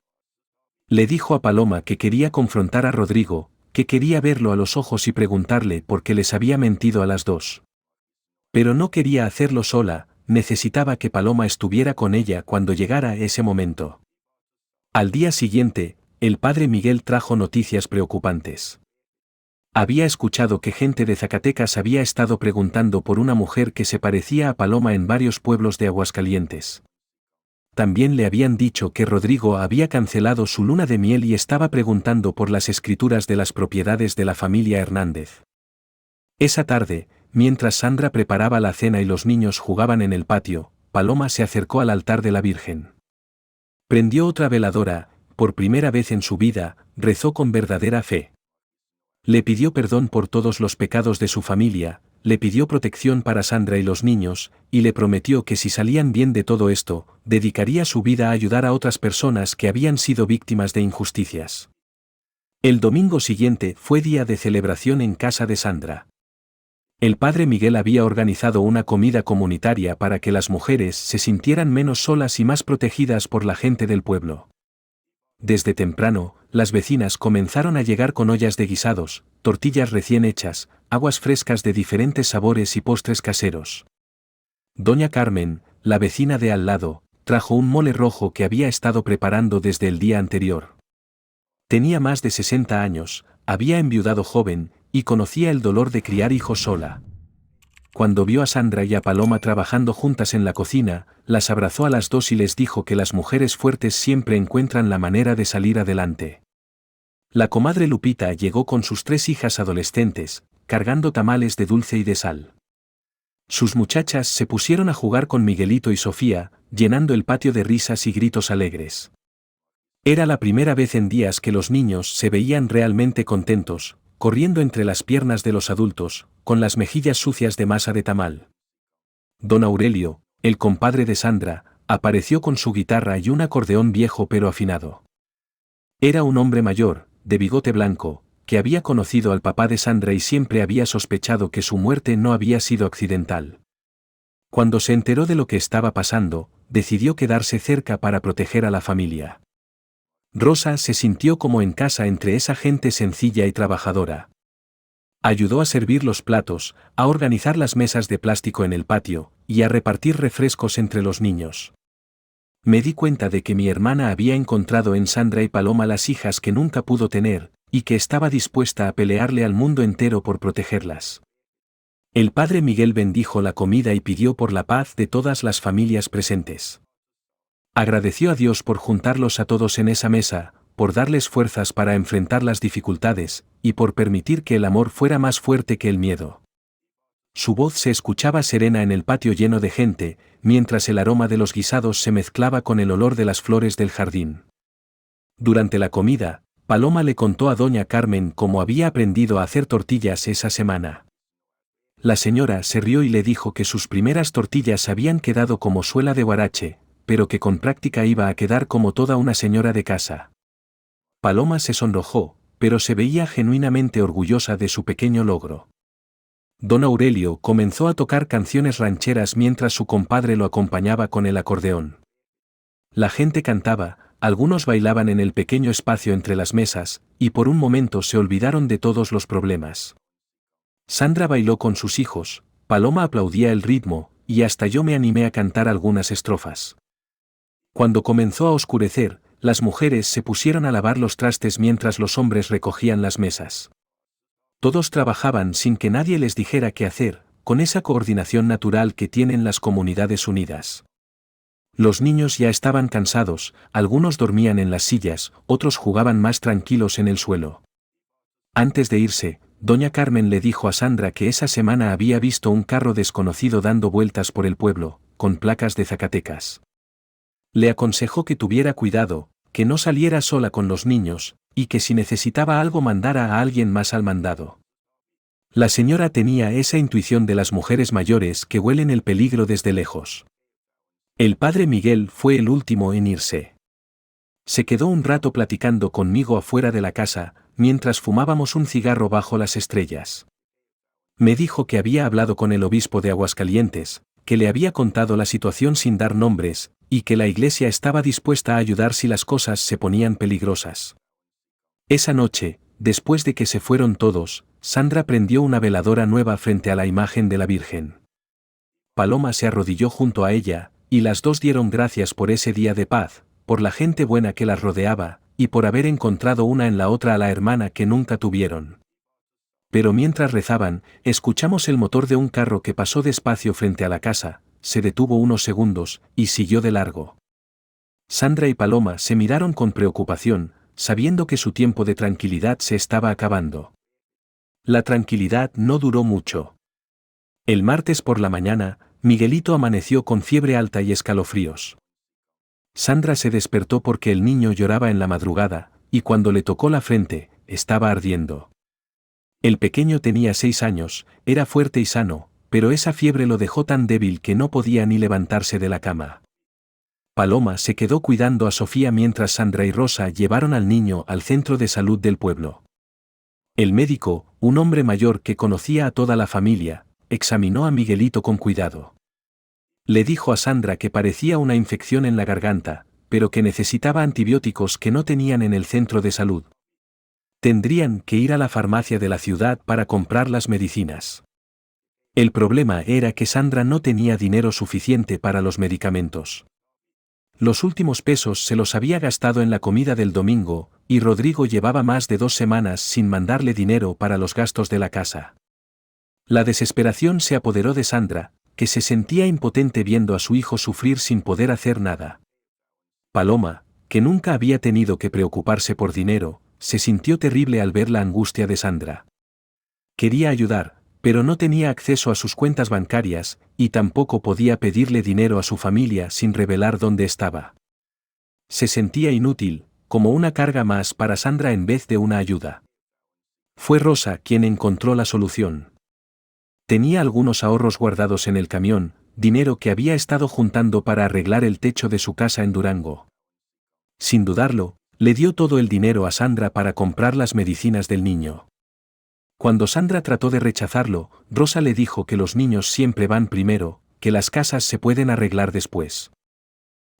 Le dijo a Paloma que quería confrontar a Rodrigo, que quería verlo a los ojos y preguntarle por qué les había mentido a las dos. Pero no quería hacerlo sola, necesitaba que Paloma estuviera con ella cuando llegara ese momento. Al día siguiente, el padre Miguel trajo noticias preocupantes. Había escuchado que gente de Zacatecas había estado preguntando por una mujer que se parecía a Paloma en varios pueblos de Aguascalientes. También le habían dicho que Rodrigo había cancelado su luna de miel y estaba preguntando por las escrituras de las propiedades de la familia Hernández. Esa tarde, mientras Sandra preparaba la cena y los niños jugaban en el patio, Paloma se acercó al altar de la Virgen. Prendió otra veladora, por primera vez en su vida, rezó con verdadera fe. Le pidió perdón por todos los pecados de su familia, le pidió protección para Sandra y los niños, y le prometió que si salían bien de todo esto, dedicaría su vida a ayudar a otras personas que habían sido víctimas de injusticias. El domingo siguiente fue día de celebración en casa de Sandra. El padre Miguel había organizado una comida comunitaria para que las mujeres se sintieran menos solas y más protegidas por la gente del pueblo. Desde temprano, las vecinas comenzaron a llegar con ollas de guisados, tortillas recién hechas, aguas frescas de diferentes sabores y postres caseros. Doña Carmen, la vecina de al lado, trajo un mole rojo que había estado preparando desde el día anterior. Tenía más de 60 años, había enviudado joven, y conocía el dolor de criar hijos sola. Cuando vio a Sandra y a Paloma trabajando juntas en la cocina, las abrazó a las dos y les dijo que las mujeres fuertes siempre encuentran la manera de salir adelante. La comadre Lupita llegó con sus 3 hijas adolescentes, cargando tamales de dulce y de sal. Sus muchachas se pusieron a jugar con Miguelito y Sofía, llenando el patio de risas y gritos alegres. Era la primera vez en días que los niños se veían realmente contentos, corriendo entre las piernas de los adultos, con las mejillas sucias de masa de tamal. Don Aurelio, el compadre de Sandra, apareció con su guitarra y un acordeón viejo pero afinado. Era un hombre mayor, de bigote blanco, que había conocido al papá de Sandra y siempre había sospechado que su muerte no había sido accidental. Cuando se enteró de lo que estaba pasando, decidió quedarse cerca para proteger a la familia. Rosa se sintió como en casa entre esa gente sencilla y trabajadora. Ayudó a servir los platos, a organizar las mesas de plástico en el patio, y a repartir refrescos entre los niños. Me di cuenta de que mi hermana había encontrado en Sandra y Paloma las hijas que nunca pudo tener, y que estaba dispuesta a pelearle al mundo entero por protegerlas. El padre Miguel bendijo la comida y pidió por la paz de todas las familias presentes. Agradeció a Dios por juntarlos a todos en esa mesa, por darles fuerzas para enfrentar las dificultades, y por permitir que el amor fuera más fuerte que el miedo. Su voz se escuchaba serena en el patio lleno de gente, mientras el aroma de los guisados se mezclaba con el olor de las flores del jardín. Durante la comida, Paloma le contó a doña Carmen cómo había aprendido a hacer tortillas esa semana. La señora se rió y le dijo que sus primeras tortillas habían quedado como suela de huarache, pero que con práctica iba a quedar como toda una señora de casa. Paloma se sonrojó, pero se veía genuinamente orgullosa de su pequeño logro. Don Aurelio comenzó a tocar canciones rancheras mientras su compadre lo acompañaba con el acordeón. La gente cantaba, algunos bailaban en el pequeño espacio entre las mesas, y por un momento se olvidaron de todos los problemas. Sandra bailó con sus hijos, Paloma aplaudía el ritmo, y hasta yo me animé a cantar algunas estrofas. Cuando comenzó a oscurecer, las mujeres se pusieron a lavar los trastes mientras los hombres recogían las mesas. Todos trabajaban sin que nadie les dijera qué hacer, con esa coordinación natural que tienen las comunidades unidas. Los niños ya estaban cansados, algunos dormían en las sillas, otros jugaban más tranquilos en el suelo. Antes de irse, doña Carmen le dijo a Sandra que esa semana había visto un carro desconocido dando vueltas por el pueblo, con placas de Zacatecas. Le aconsejó que tuviera cuidado, que no saliera sola con los niños, y que si necesitaba algo mandara a alguien más al mandado. La señora tenía esa intuición de las mujeres mayores que huelen el peligro desde lejos. El padre Miguel fue el último en irse. Se quedó un rato platicando conmigo afuera de la casa, mientras fumábamos un cigarro bajo las estrellas. Me dijo que había hablado con el obispo de Aguascalientes, que le había contado la situación sin dar nombres, y que la iglesia estaba dispuesta a ayudar si las cosas se ponían peligrosas. Esa noche, después de que se fueron todos, Sandra prendió una veladora nueva frente a la imagen de la Virgen. Paloma se arrodilló junto a ella, y las dos dieron gracias por ese día de paz, por la gente buena que las rodeaba, y por haber encontrado una en la otra a la hermana que nunca tuvieron. Pero mientras rezaban, escuchamos el motor de un carro que pasó despacio frente a la casa, se detuvo unos segundos, y siguió de largo. Sandra y Paloma se miraron con preocupación, sabiendo que su tiempo de tranquilidad se estaba acabando. La tranquilidad no duró mucho. El martes por la mañana, Miguelito amaneció con fiebre alta y escalofríos. Sandra se despertó porque el niño lloraba en la madrugada, y cuando le tocó la frente, estaba ardiendo. El pequeño tenía 6 años, era fuerte y sano, pero esa fiebre lo dejó tan débil que no podía ni levantarse de la cama. Paloma se quedó cuidando a Sofía mientras Sandra y Rosa llevaron al niño al centro de salud del pueblo. El médico, un hombre mayor que conocía a toda la familia, examinó a Miguelito con cuidado. Le dijo a Sandra que parecía una infección en la garganta, pero que necesitaba antibióticos que no tenían en el centro de salud. Tendrían que ir a la farmacia de la ciudad para comprar las medicinas. El problema era que Sandra no tenía dinero suficiente para los medicamentos. Los últimos pesos se los había gastado en la comida del domingo, y Rodrigo llevaba más de 2 semanas sin mandarle dinero para los gastos de la casa. La desesperación se apoderó de Sandra, que se sentía impotente viendo a su hijo sufrir sin poder hacer nada. Paloma, que nunca había tenido que preocuparse por dinero, se sintió terrible al ver la angustia de Sandra. Quería ayudar, pero no tenía acceso a sus cuentas bancarias, y tampoco podía pedirle dinero a su familia sin revelar dónde estaba. Se sentía inútil, como una carga más para Sandra en vez de una ayuda. Fue Rosa quien encontró la solución. Tenía algunos ahorros guardados en el camión, dinero que había estado juntando para arreglar el techo de su casa en Durango. Sin dudarlo, le dio todo el dinero a Sandra para comprar las medicinas del niño. Cuando Sandra trató de rechazarlo, Rosa le dijo que los niños siempre van primero, que las casas se pueden arreglar después.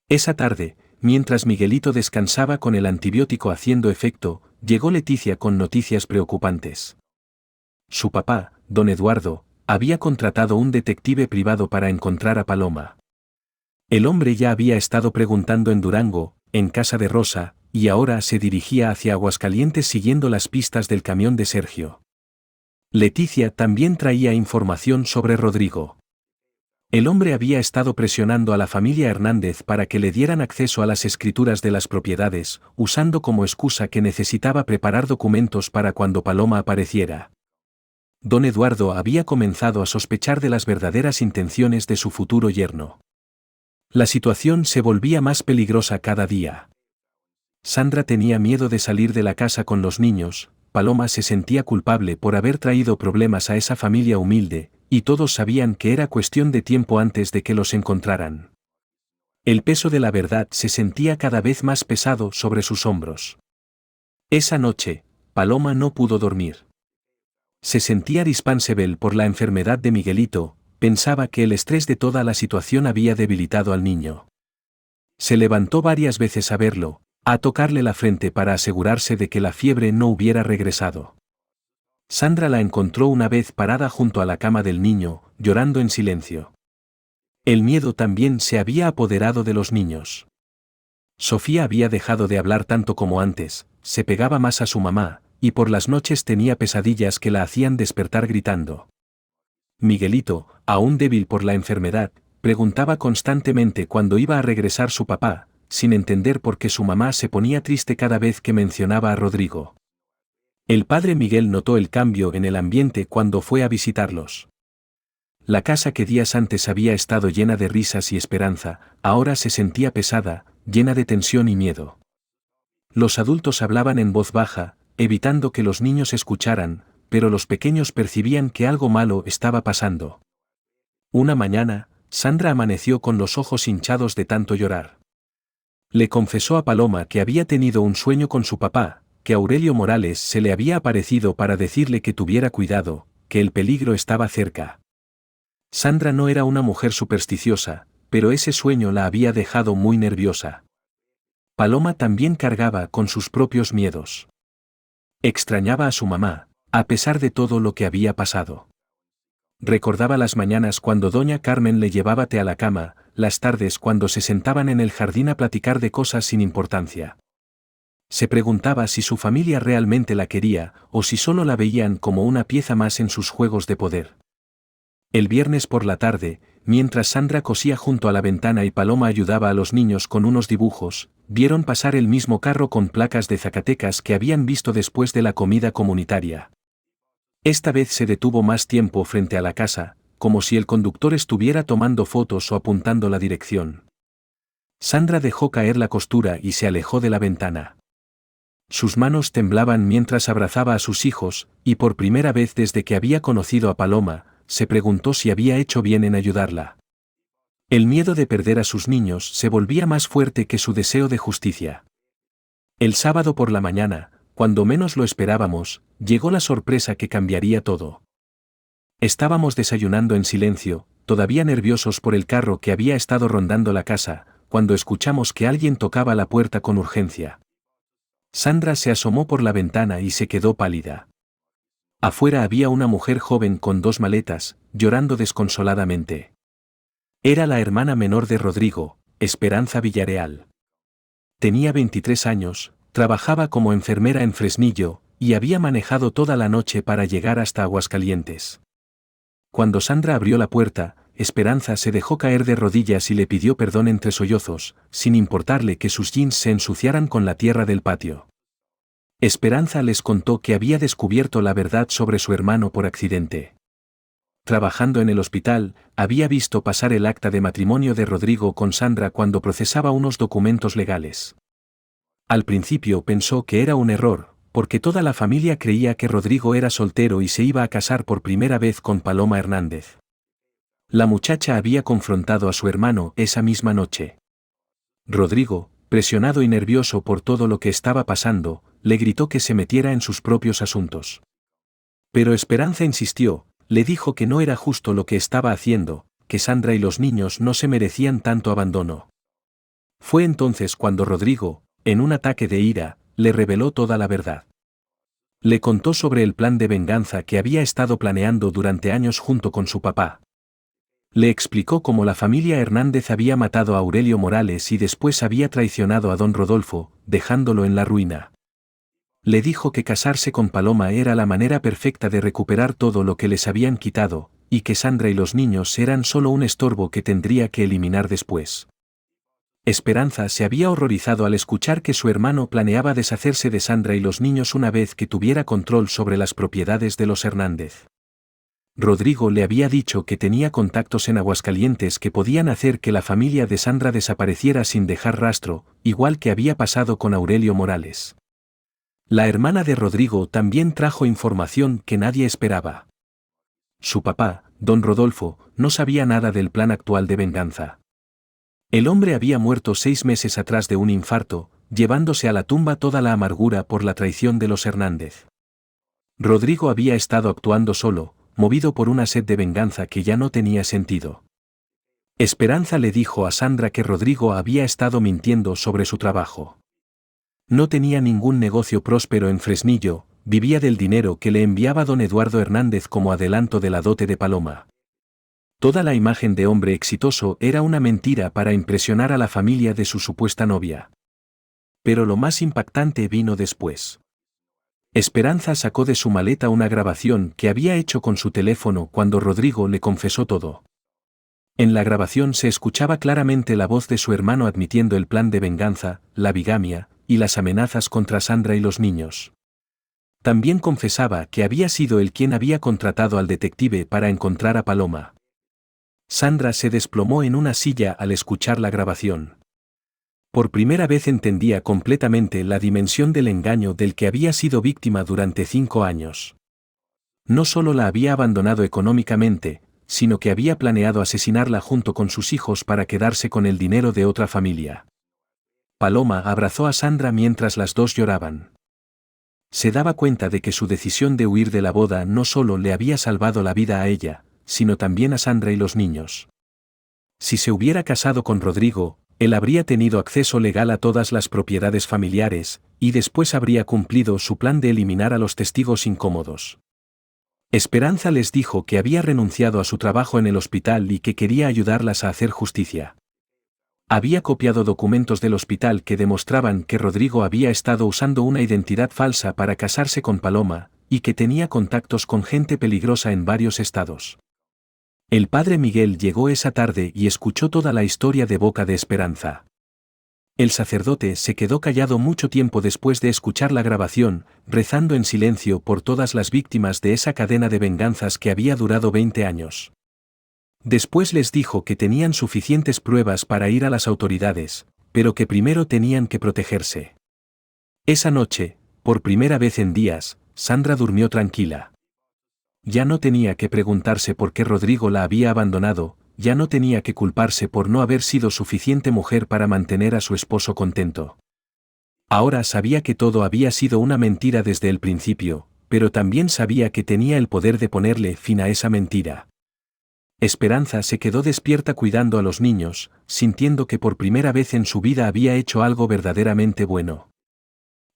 Esa tarde, mientras Miguelito descansaba con el antibiótico haciendo efecto, llegó Leticia con noticias preocupantes. Su papá, don Eduardo, había contratado un detective privado para encontrar a Paloma. El hombre ya había estado preguntando en Durango, en casa de Rosa, y ahora se dirigía hacia Aguascalientes siguiendo las pistas del camión de Sergio. Leticia también traía información sobre Rodrigo. El hombre había estado presionando a la familia Hernández para que le dieran acceso a las escrituras de las propiedades, usando como excusa que necesitaba preparar documentos para cuando Paloma apareciera. Don Eduardo había comenzado a sospechar de las verdaderas intenciones de su futuro yerno. La situación se volvía más peligrosa cada día. Sandra tenía miedo de salir de la casa con los niños, Paloma se sentía culpable por haber traído problemas a esa familia humilde, y todos sabían que era cuestión de tiempo antes de que los encontraran. El peso de la verdad se sentía cada vez más pesado sobre sus hombros. Esa noche, Paloma no pudo dormir. Se sentía dispensable por la enfermedad de Miguelito, pensaba que el estrés de toda la situación había debilitado al niño. Se levantó varias veces a verlo, a tocarle la frente para asegurarse de que la fiebre no hubiera regresado. Sandra la encontró una vez parada junto a la cama del niño, llorando en silencio. El miedo también se había apoderado de los niños. Sofía había dejado de hablar tanto como antes, se pegaba más a su mamá, y por las noches tenía pesadillas que la hacían despertar gritando. Miguelito, aún débil por la enfermedad, preguntaba constantemente cuándo iba a regresar su papá, sin entender por qué su mamá se ponía triste cada vez que mencionaba a Rodrigo. El padre Miguel notó el cambio en el ambiente cuando fue a visitarlos. La casa que días antes había estado llena de risas y esperanza, ahora se sentía pesada, llena de tensión y miedo. Los adultos hablaban en voz baja, evitando que los niños escucharan, pero los pequeños percibían que algo malo estaba pasando. Una mañana, Sandra amaneció con los ojos hinchados de tanto llorar. Le confesó a Paloma que había tenido un sueño con su papá, que Aurelio Morales se le había aparecido para decirle que tuviera cuidado, que el peligro estaba cerca. Sandra no era una mujer supersticiosa, pero ese sueño la había dejado muy nerviosa. Paloma también cargaba con sus propios miedos. Extrañaba a su mamá, a pesar de todo lo que había pasado. Recordaba las mañanas cuando doña Carmen le llevaba té a la cama, las tardes cuando se sentaban en el jardín a platicar de cosas sin importancia. Se preguntaba si su familia realmente la quería, o si solo la veían como una pieza más en sus juegos de poder. El viernes por la tarde, mientras Sandra cosía junto a la ventana y Paloma ayudaba a los niños con unos dibujos, vieron pasar el mismo carro con placas de Zacatecas que habían visto después de la comida comunitaria. Esta vez se detuvo más tiempo frente a la casa, como si el conductor estuviera tomando fotos o apuntando la dirección. Sandra dejó caer la costura y se alejó de la ventana. Sus manos temblaban mientras abrazaba a sus hijos, y por primera vez desde que había conocido a Paloma, se preguntó si había hecho bien en ayudarla. El miedo de perder a sus niños se volvía más fuerte que su deseo de justicia. El sábado por la mañana, cuando menos lo esperábamos, llegó la sorpresa que cambiaría todo. Estábamos desayunando en silencio, todavía nerviosos por el carro que había estado rondando la casa, cuando escuchamos que alguien tocaba la puerta con urgencia. Sandra se asomó por la ventana y se quedó pálida. Afuera había una mujer joven con 2 maletas, llorando desconsoladamente. Era la hermana menor de Rodrigo, Esperanza Villareal. Tenía 23 años, trabajaba como enfermera en Fresnillo, y había manejado toda la noche para llegar hasta Aguascalientes. Cuando Sandra abrió la puerta, Esperanza se dejó caer de rodillas y le pidió perdón entre sollozos, sin importarle que sus jeans se ensuciaran con la tierra del patio. Esperanza les contó que había descubierto la verdad sobre su hermano por accidente. Trabajando en el hospital, había visto pasar el acta de matrimonio de Rodrigo con Sandra cuando procesaba unos documentos legales. Al principio pensó que era un error, porque toda la familia creía que Rodrigo era soltero y se iba a casar por primera vez con Paloma Hernández. La muchacha había confrontado a su hermano esa misma noche. Rodrigo, presionado y nervioso por todo lo que estaba pasando, le gritó que se metiera en sus propios asuntos. Pero Esperanza insistió, le dijo que no era justo lo que estaba haciendo, que Sandra y los niños no se merecían tanto abandono. Fue entonces cuando Rodrigo, en un ataque de ira, le reveló toda la verdad. Le contó sobre el plan de venganza que había estado planeando durante años junto con su papá. Le explicó cómo la familia Hernández había matado a Aurelio Morales y después había traicionado a don Rodolfo, dejándolo en la ruina. Le dijo que casarse con Paloma era la manera perfecta de recuperar todo lo que les habían quitado, y que Sandra y los niños eran solo un estorbo que tendría que eliminar después. Esperanza se había horrorizado al escuchar que su hermano planeaba deshacerse de Sandra y los niños una vez que tuviera control sobre las propiedades de los Hernández. Rodrigo le había dicho que tenía contactos en Aguascalientes que podían hacer que la familia de Sandra desapareciera sin dejar rastro, igual que había pasado con Aurelio Morales. La hermana de Rodrigo también trajo información que nadie esperaba. Su papá, don Rodolfo, no sabía nada del plan actual de venganza. El hombre había muerto 6 meses atrás de un infarto, llevándose a la tumba toda la amargura por la traición de los Hernández. Rodrigo había estado actuando solo, movido por una sed de venganza que ya no tenía sentido. Esperanza le dijo a Sandra que Rodrigo había estado mintiendo sobre su trabajo. No tenía ningún negocio próspero en Fresnillo, vivía del dinero que le enviaba don Eduardo Hernández como adelanto de la dote de Paloma. Toda la imagen de hombre exitoso era una mentira para impresionar a la familia de su supuesta novia. Pero lo más impactante vino después. Esperanza sacó de su maleta una grabación que había hecho con su teléfono cuando Rodrigo le confesó todo. En la grabación se escuchaba claramente la voz de su hermano admitiendo el plan de venganza, la bigamia, y las amenazas contra Sandra y los niños. También confesaba que había sido él quien había contratado al detective para encontrar a Paloma. Sandra se desplomó en una silla al escuchar la grabación. Por primera vez entendía completamente la dimensión del engaño del que había sido víctima durante 5 años. No solo la había abandonado económicamente, sino que había planeado asesinarla junto con sus hijos para quedarse con el dinero de otra familia. Paloma abrazó a Sandra mientras las dos lloraban. Se daba cuenta de que su decisión de huir de la boda no solo le había salvado la vida a ella, sino también a Sandra y los niños. Si se hubiera casado con Rodrigo, él habría tenido acceso legal a todas las propiedades familiares, y después habría cumplido su plan de eliminar a los testigos incómodos. Esperanza les dijo que había renunciado a su trabajo en el hospital y que quería ayudarlas a hacer justicia. Había copiado documentos del hospital que demostraban que Rodrigo había estado usando una identidad falsa para casarse con Paloma, y que tenía contactos con gente peligrosa en varios estados. El padre Miguel llegó esa tarde y escuchó toda la historia de boca de Esperanza. El sacerdote se quedó callado mucho tiempo después de escuchar la grabación, rezando en silencio por todas las víctimas de esa cadena de venganzas que había durado 20 años. Después les dijo que tenían suficientes pruebas para ir a las autoridades, pero que primero tenían que protegerse. Esa noche, por primera vez en días, Sandra durmió tranquila. Ya no tenía que preguntarse por qué Rodrigo la había abandonado, ya no tenía que culparse por no haber sido suficiente mujer para mantener a su esposo contento. Ahora sabía que todo había sido una mentira desde el principio, pero también sabía que tenía el poder de ponerle fin a esa mentira. Esperanza se quedó despierta cuidando a los niños, sintiendo que por primera vez en su vida había hecho algo verdaderamente bueno.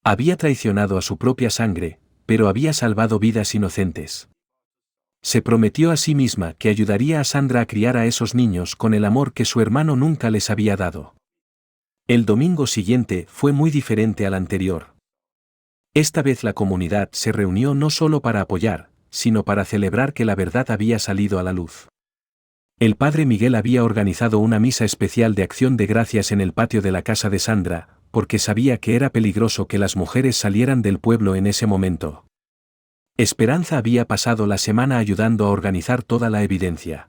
Había traicionado a su propia sangre, pero había salvado vidas inocentes. Se prometió a sí misma que ayudaría a Sandra a criar a esos niños con el amor que su hermano nunca les había dado. El domingo siguiente fue muy diferente al anterior. Esta vez la comunidad se reunió no solo para apoyar, sino para celebrar que la verdad había salido a la luz. El padre Miguel había organizado una misa especial de acción de gracias en el patio de la casa de Sandra, porque sabía que era peligroso que las mujeres salieran del pueblo en ese momento. Esperanza había pasado la semana ayudando a organizar toda la evidencia.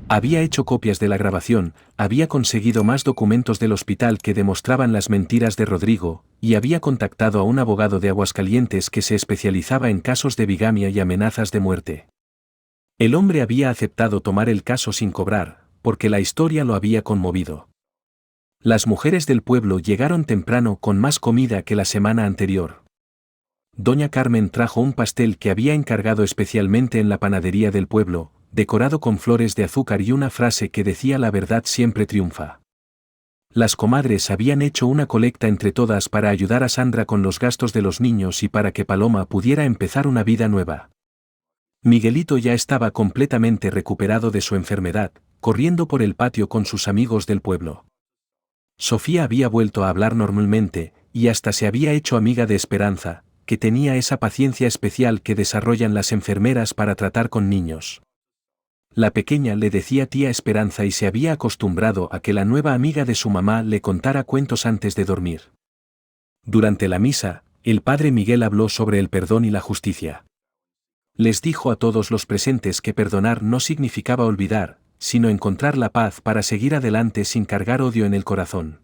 Había hecho copias de la grabación, había conseguido más documentos del hospital que demostraban las mentiras de Rodrigo, y había contactado a un abogado de Aguascalientes que se especializaba en casos de bigamia y amenazas de muerte. El hombre había aceptado tomar el caso sin cobrar, porque la historia lo había conmovido. Las mujeres del pueblo llegaron temprano con más comida que la semana anterior. Doña Carmen trajo un pastel que había encargado especialmente en la panadería del pueblo, decorado con flores de azúcar y una frase que decía la verdad siempre triunfa. Las comadres habían hecho una colecta entre todas para ayudar a Sandra con los gastos de los niños y para que Paloma pudiera empezar una vida nueva. Miguelito ya estaba completamente recuperado de su enfermedad, corriendo por el patio con sus amigos del pueblo. Sofía había vuelto a hablar normalmente, y hasta se había hecho amiga de Esperanza, que tenía esa paciencia especial que desarrollan las enfermeras para tratar con niños. La pequeña le decía tía Esperanza y se había acostumbrado a que la nueva amiga de su mamá le contara cuentos antes de dormir. Durante la misa, el padre Miguel habló sobre el perdón y la justicia. Les dijo a todos los presentes que perdonar no significaba olvidar, sino encontrar la paz para seguir adelante sin cargar odio en el corazón.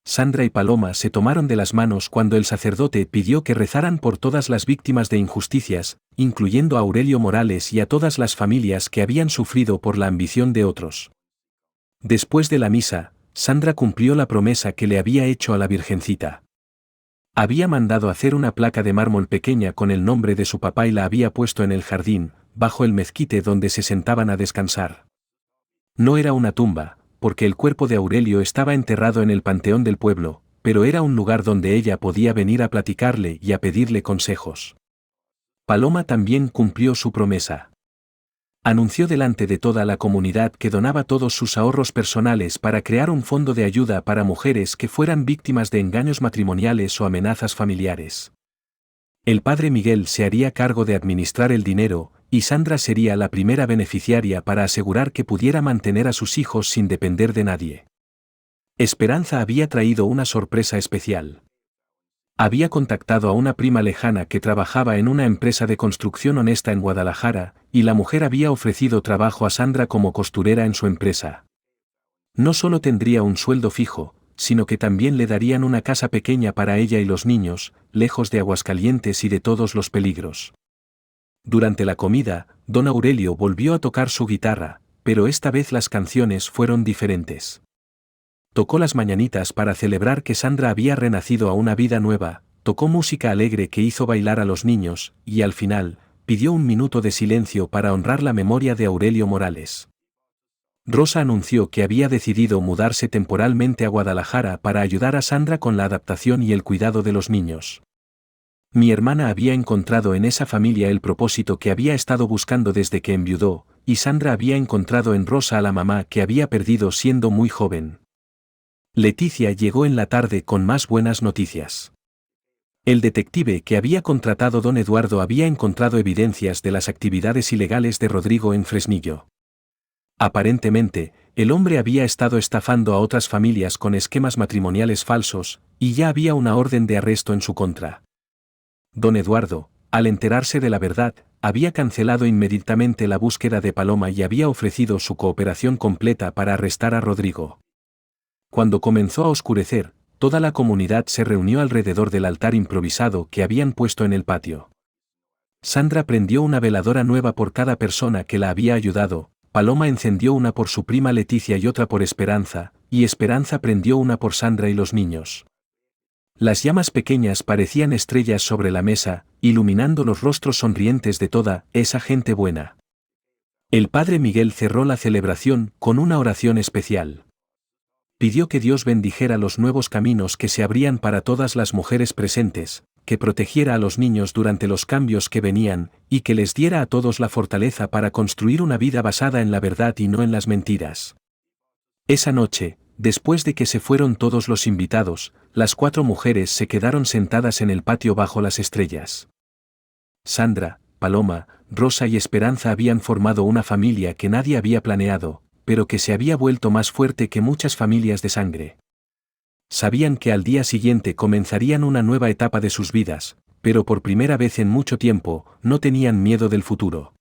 Sandra y Paloma se tomaron de las manos cuando el sacerdote pidió que rezaran por todas las víctimas de injusticias, incluyendo a Aurelio Morales y a todas las familias que habían sufrido por la ambición de otros. Después de la misa, Sandra cumplió la promesa que le había hecho a la Virgencita. Había mandado hacer una placa de mármol pequeña con el nombre de su papá y la había puesto en el jardín, bajo el mezquite donde se sentaban a descansar. No era una tumba, porque el cuerpo de Aurelio estaba enterrado en el panteón del pueblo, pero era un lugar donde ella podía venir a platicarle y a pedirle consejos. Paloma también cumplió su promesa. Anunció delante de toda la comunidad que donaba todos sus ahorros personales para crear un fondo de ayuda para mujeres que fueran víctimas de engaños matrimoniales o amenazas familiares. El padre Miguel se haría cargo de administrar el dinero, y Sandra sería la primera beneficiaria para asegurar que pudiera mantener a sus hijos sin depender de nadie. Esperanza había traído una sorpresa especial. Había contactado a una prima lejana que trabajaba en una empresa de construcción honesta en Guadalajara, y la mujer había ofrecido trabajo a Sandra como costurera en su empresa. No solo tendría un sueldo fijo, sino que también le darían una casa pequeña para ella y los niños, lejos de Aguascalientes y de todos los peligros. Durante la comida, don Aurelio volvió a tocar su guitarra, pero esta vez las canciones fueron diferentes. Tocó las mañanitas para celebrar que Sandra había renacido a una vida nueva, tocó música alegre que hizo bailar a los niños, y al final, pidió un minuto de silencio para honrar la memoria de Aurelio Morales. Rosa anunció que había decidido mudarse temporalmente a Guadalajara para ayudar a Sandra con la adaptación y el cuidado de los niños. Mi hermana había encontrado en esa familia el propósito que había estado buscando desde que enviudó, y Sandra había encontrado en Rosa a la mamá que había perdido siendo muy joven. Leticia llegó en la tarde con más buenas noticias. El detective que había contratado don Eduardo había encontrado evidencias de las actividades ilegales de Rodrigo en Fresnillo. Aparentemente, el hombre había estado estafando a otras familias con esquemas matrimoniales falsos, y ya había una orden de arresto en su contra. Don Eduardo, al enterarse de la verdad, había cancelado inmediatamente la búsqueda de Paloma y había ofrecido su cooperación completa para arrestar a Rodrigo. Cuando comenzó a oscurecer, toda la comunidad se reunió alrededor del altar improvisado que habían puesto en el patio. Sandra prendió una veladora nueva por cada persona que la había ayudado, Paloma encendió una por su prima Leticia y otra por Esperanza, y Esperanza prendió una por Sandra y los niños. Las llamas pequeñas parecían estrellas sobre la mesa, iluminando los rostros sonrientes de toda esa gente buena. El padre Miguel cerró la celebración con una oración especial. Pidió que Dios bendijera los nuevos caminos que se abrían para todas las mujeres presentes, que protegiera a los niños durante los cambios que venían, y que les diera a todos la fortaleza para construir una vida basada en la verdad y no en las mentiras. Esa noche, después de que se fueron todos los invitados, las 4 mujeres se quedaron sentadas en el patio bajo las estrellas. Sandra, Paloma, Rosa y Esperanza habían formado una familia que nadie había planeado, pero que se había vuelto más fuerte que muchas familias de sangre. Sabían que al día siguiente comenzarían una nueva etapa de sus vidas, pero por primera vez en mucho tiempo, no tenían miedo del futuro.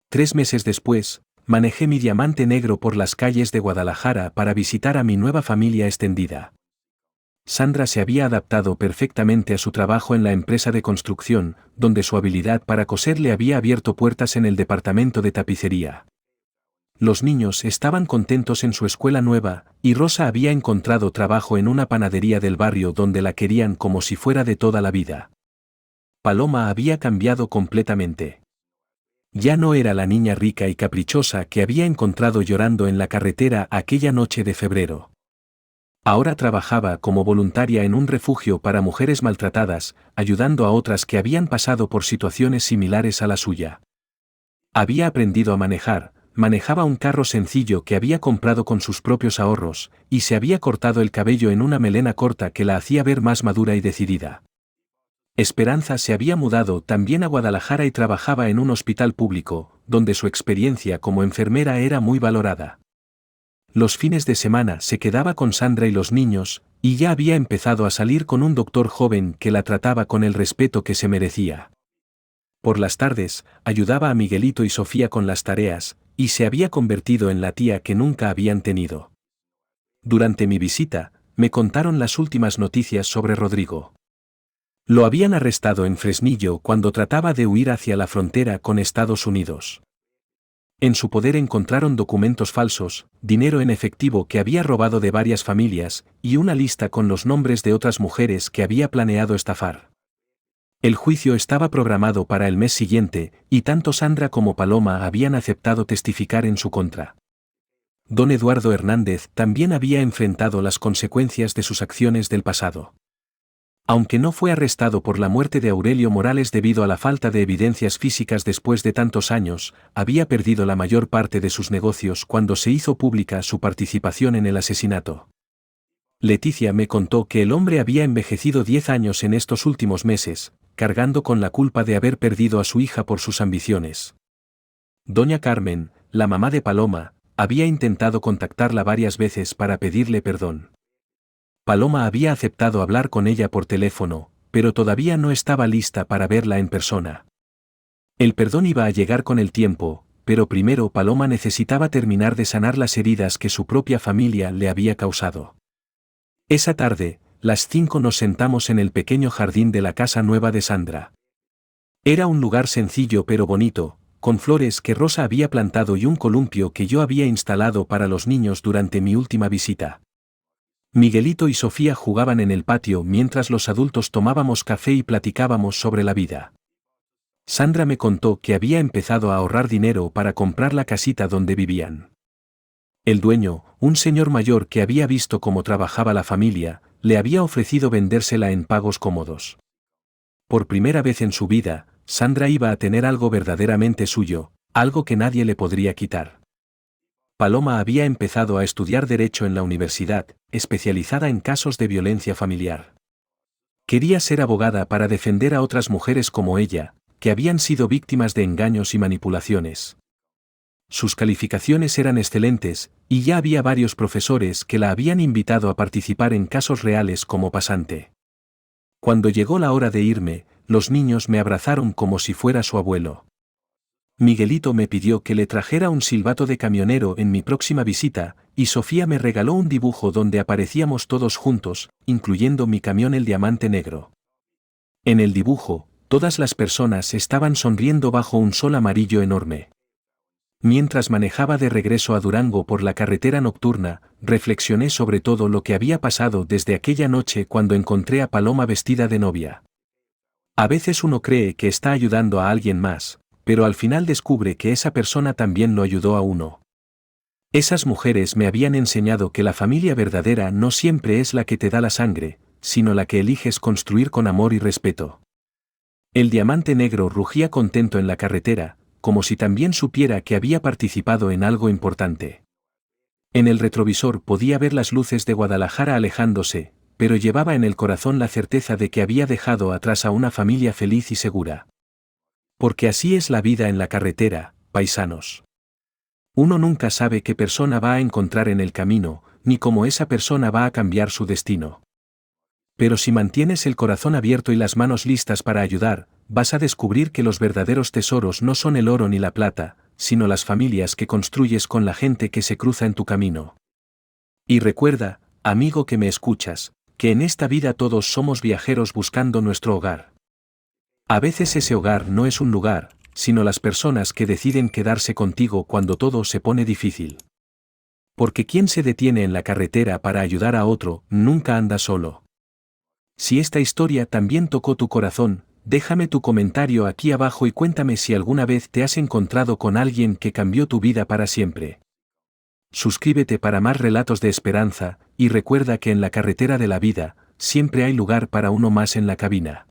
3 meses después, manejé mi diamante negro por las calles de Guadalajara para visitar a mi nueva familia extendida. Sandra se había adaptado perfectamente a su trabajo en la empresa de construcción, donde su habilidad para coser le había abierto puertas en el departamento de tapicería. Los niños estaban contentos en su escuela nueva, y Rosa había encontrado trabajo en una panadería del barrio donde la querían como si fuera de toda la vida. Paloma había cambiado completamente. Ya no era la niña rica y caprichosa que había encontrado llorando en la carretera aquella noche de febrero. Ahora trabajaba como voluntaria en un refugio para mujeres maltratadas, ayudando a otras que habían pasado por situaciones similares a la suya. Había aprendido a manejar, manejaba un carro sencillo que había comprado con sus propios ahorros, y se había cortado el cabello en una melena corta que la hacía ver más madura y decidida. Esperanza se había mudado también a Guadalajara y trabajaba en un hospital público, donde su experiencia como enfermera era muy valorada. Los fines de semana se quedaba con Sandra y los niños, y ya había empezado a salir con un doctor joven que la trataba con el respeto que se merecía. Por las tardes, ayudaba a Miguelito y Sofía con las tareas, y se había convertido en la tía que nunca habían tenido. Durante mi visita, me contaron las últimas noticias sobre Rodrigo. Lo habían arrestado en Fresnillo cuando trataba de huir hacia la frontera con Estados Unidos. En su poder encontraron documentos falsos, dinero en efectivo que había robado de varias familias, y una lista con los nombres de otras mujeres que había planeado estafar. El juicio estaba programado para el mes siguiente, y tanto Sandra como Paloma habían aceptado testificar en su contra. Don Eduardo Hernández también había enfrentado las consecuencias de sus acciones del pasado. Aunque no fue arrestado por la muerte de Aurelio Morales debido a la falta de evidencias físicas después de tantos años, había perdido la mayor parte de sus negocios cuando se hizo pública su participación en el asesinato. Leticia me contó que el hombre había envejecido 10 años en estos últimos meses, cargando con la culpa de haber perdido a su hija por sus ambiciones. Doña Carmen, la mamá de Paloma, había intentado contactarla varias veces para pedirle perdón. Paloma había aceptado hablar con ella por teléfono, pero todavía no estaba lista para verla en persona. El perdón iba a llegar con el tiempo, pero primero Paloma necesitaba terminar de sanar las heridas que su propia familia le había causado. Esa tarde, las 5 nos sentamos en el pequeño jardín de la casa nueva de Sandra. Era un lugar sencillo pero bonito, con flores que Rosa había plantado y un columpio que yo había instalado para los niños durante mi última visita. Miguelito y Sofía jugaban en el patio mientras los adultos tomábamos café y platicábamos sobre la vida. Sandra me contó que había empezado a ahorrar dinero para comprar la casita donde vivían. El dueño, un señor mayor que había visto cómo trabajaba la familia, le había ofrecido vendérsela en pagos cómodos. Por primera vez en su vida, Sandra iba a tener algo verdaderamente suyo, algo que nadie le podría quitar. Paloma había empezado a estudiar Derecho en la universidad, especializada en casos de violencia familiar. Quería ser abogada para defender a otras mujeres como ella, que habían sido víctimas de engaños y manipulaciones. Sus calificaciones eran excelentes, y ya había varios profesores que la habían invitado a participar en casos reales como pasante. Cuando llegó la hora de irme, los niños me abrazaron como si fuera su abuelo. Miguelito me pidió que le trajera un silbato de camionero en mi próxima visita, y Sofía me regaló un dibujo donde aparecíamos todos juntos, incluyendo mi camión el Diamante Negro. En el dibujo, todas las personas estaban sonriendo bajo un sol amarillo enorme. Mientras manejaba de regreso a Durango por la carretera nocturna, reflexioné sobre todo lo que había pasado desde aquella noche cuando encontré a Paloma vestida de novia. A veces uno cree que está ayudando a alguien más, pero al final descubre que esa persona también lo ayudó a uno. Esas mujeres me habían enseñado que la familia verdadera no siempre es la que te da la sangre, sino la que eliges construir con amor y respeto. El diamante negro rugía contento en la carretera, como si también supiera que había participado en algo importante. En el retrovisor podía ver las luces de Guadalajara alejándose, pero llevaba en el corazón la certeza de que había dejado atrás a una familia feliz y segura. Porque así es la vida en la carretera, paisanos. Uno nunca sabe qué persona va a encontrar en el camino, ni cómo esa persona va a cambiar su destino. Pero si mantienes el corazón abierto y las manos listas para ayudar, vas a descubrir que los verdaderos tesoros no son el oro ni la plata, sino las familias que construyes con la gente que se cruza en tu camino. Y recuerda, amigo que me escuchas, que en esta vida todos somos viajeros buscando nuestro hogar. A veces ese hogar no es un lugar, sino las personas que deciden quedarse contigo cuando todo se pone difícil. Porque quien se detiene en la carretera para ayudar a otro, nunca anda solo. Si esta historia también tocó tu corazón, déjame tu comentario aquí abajo y cuéntame si alguna vez te has encontrado con alguien que cambió tu vida para siempre. Suscríbete para más relatos de esperanza, y recuerda que en la carretera de la vida, siempre hay lugar para uno más en la cabina.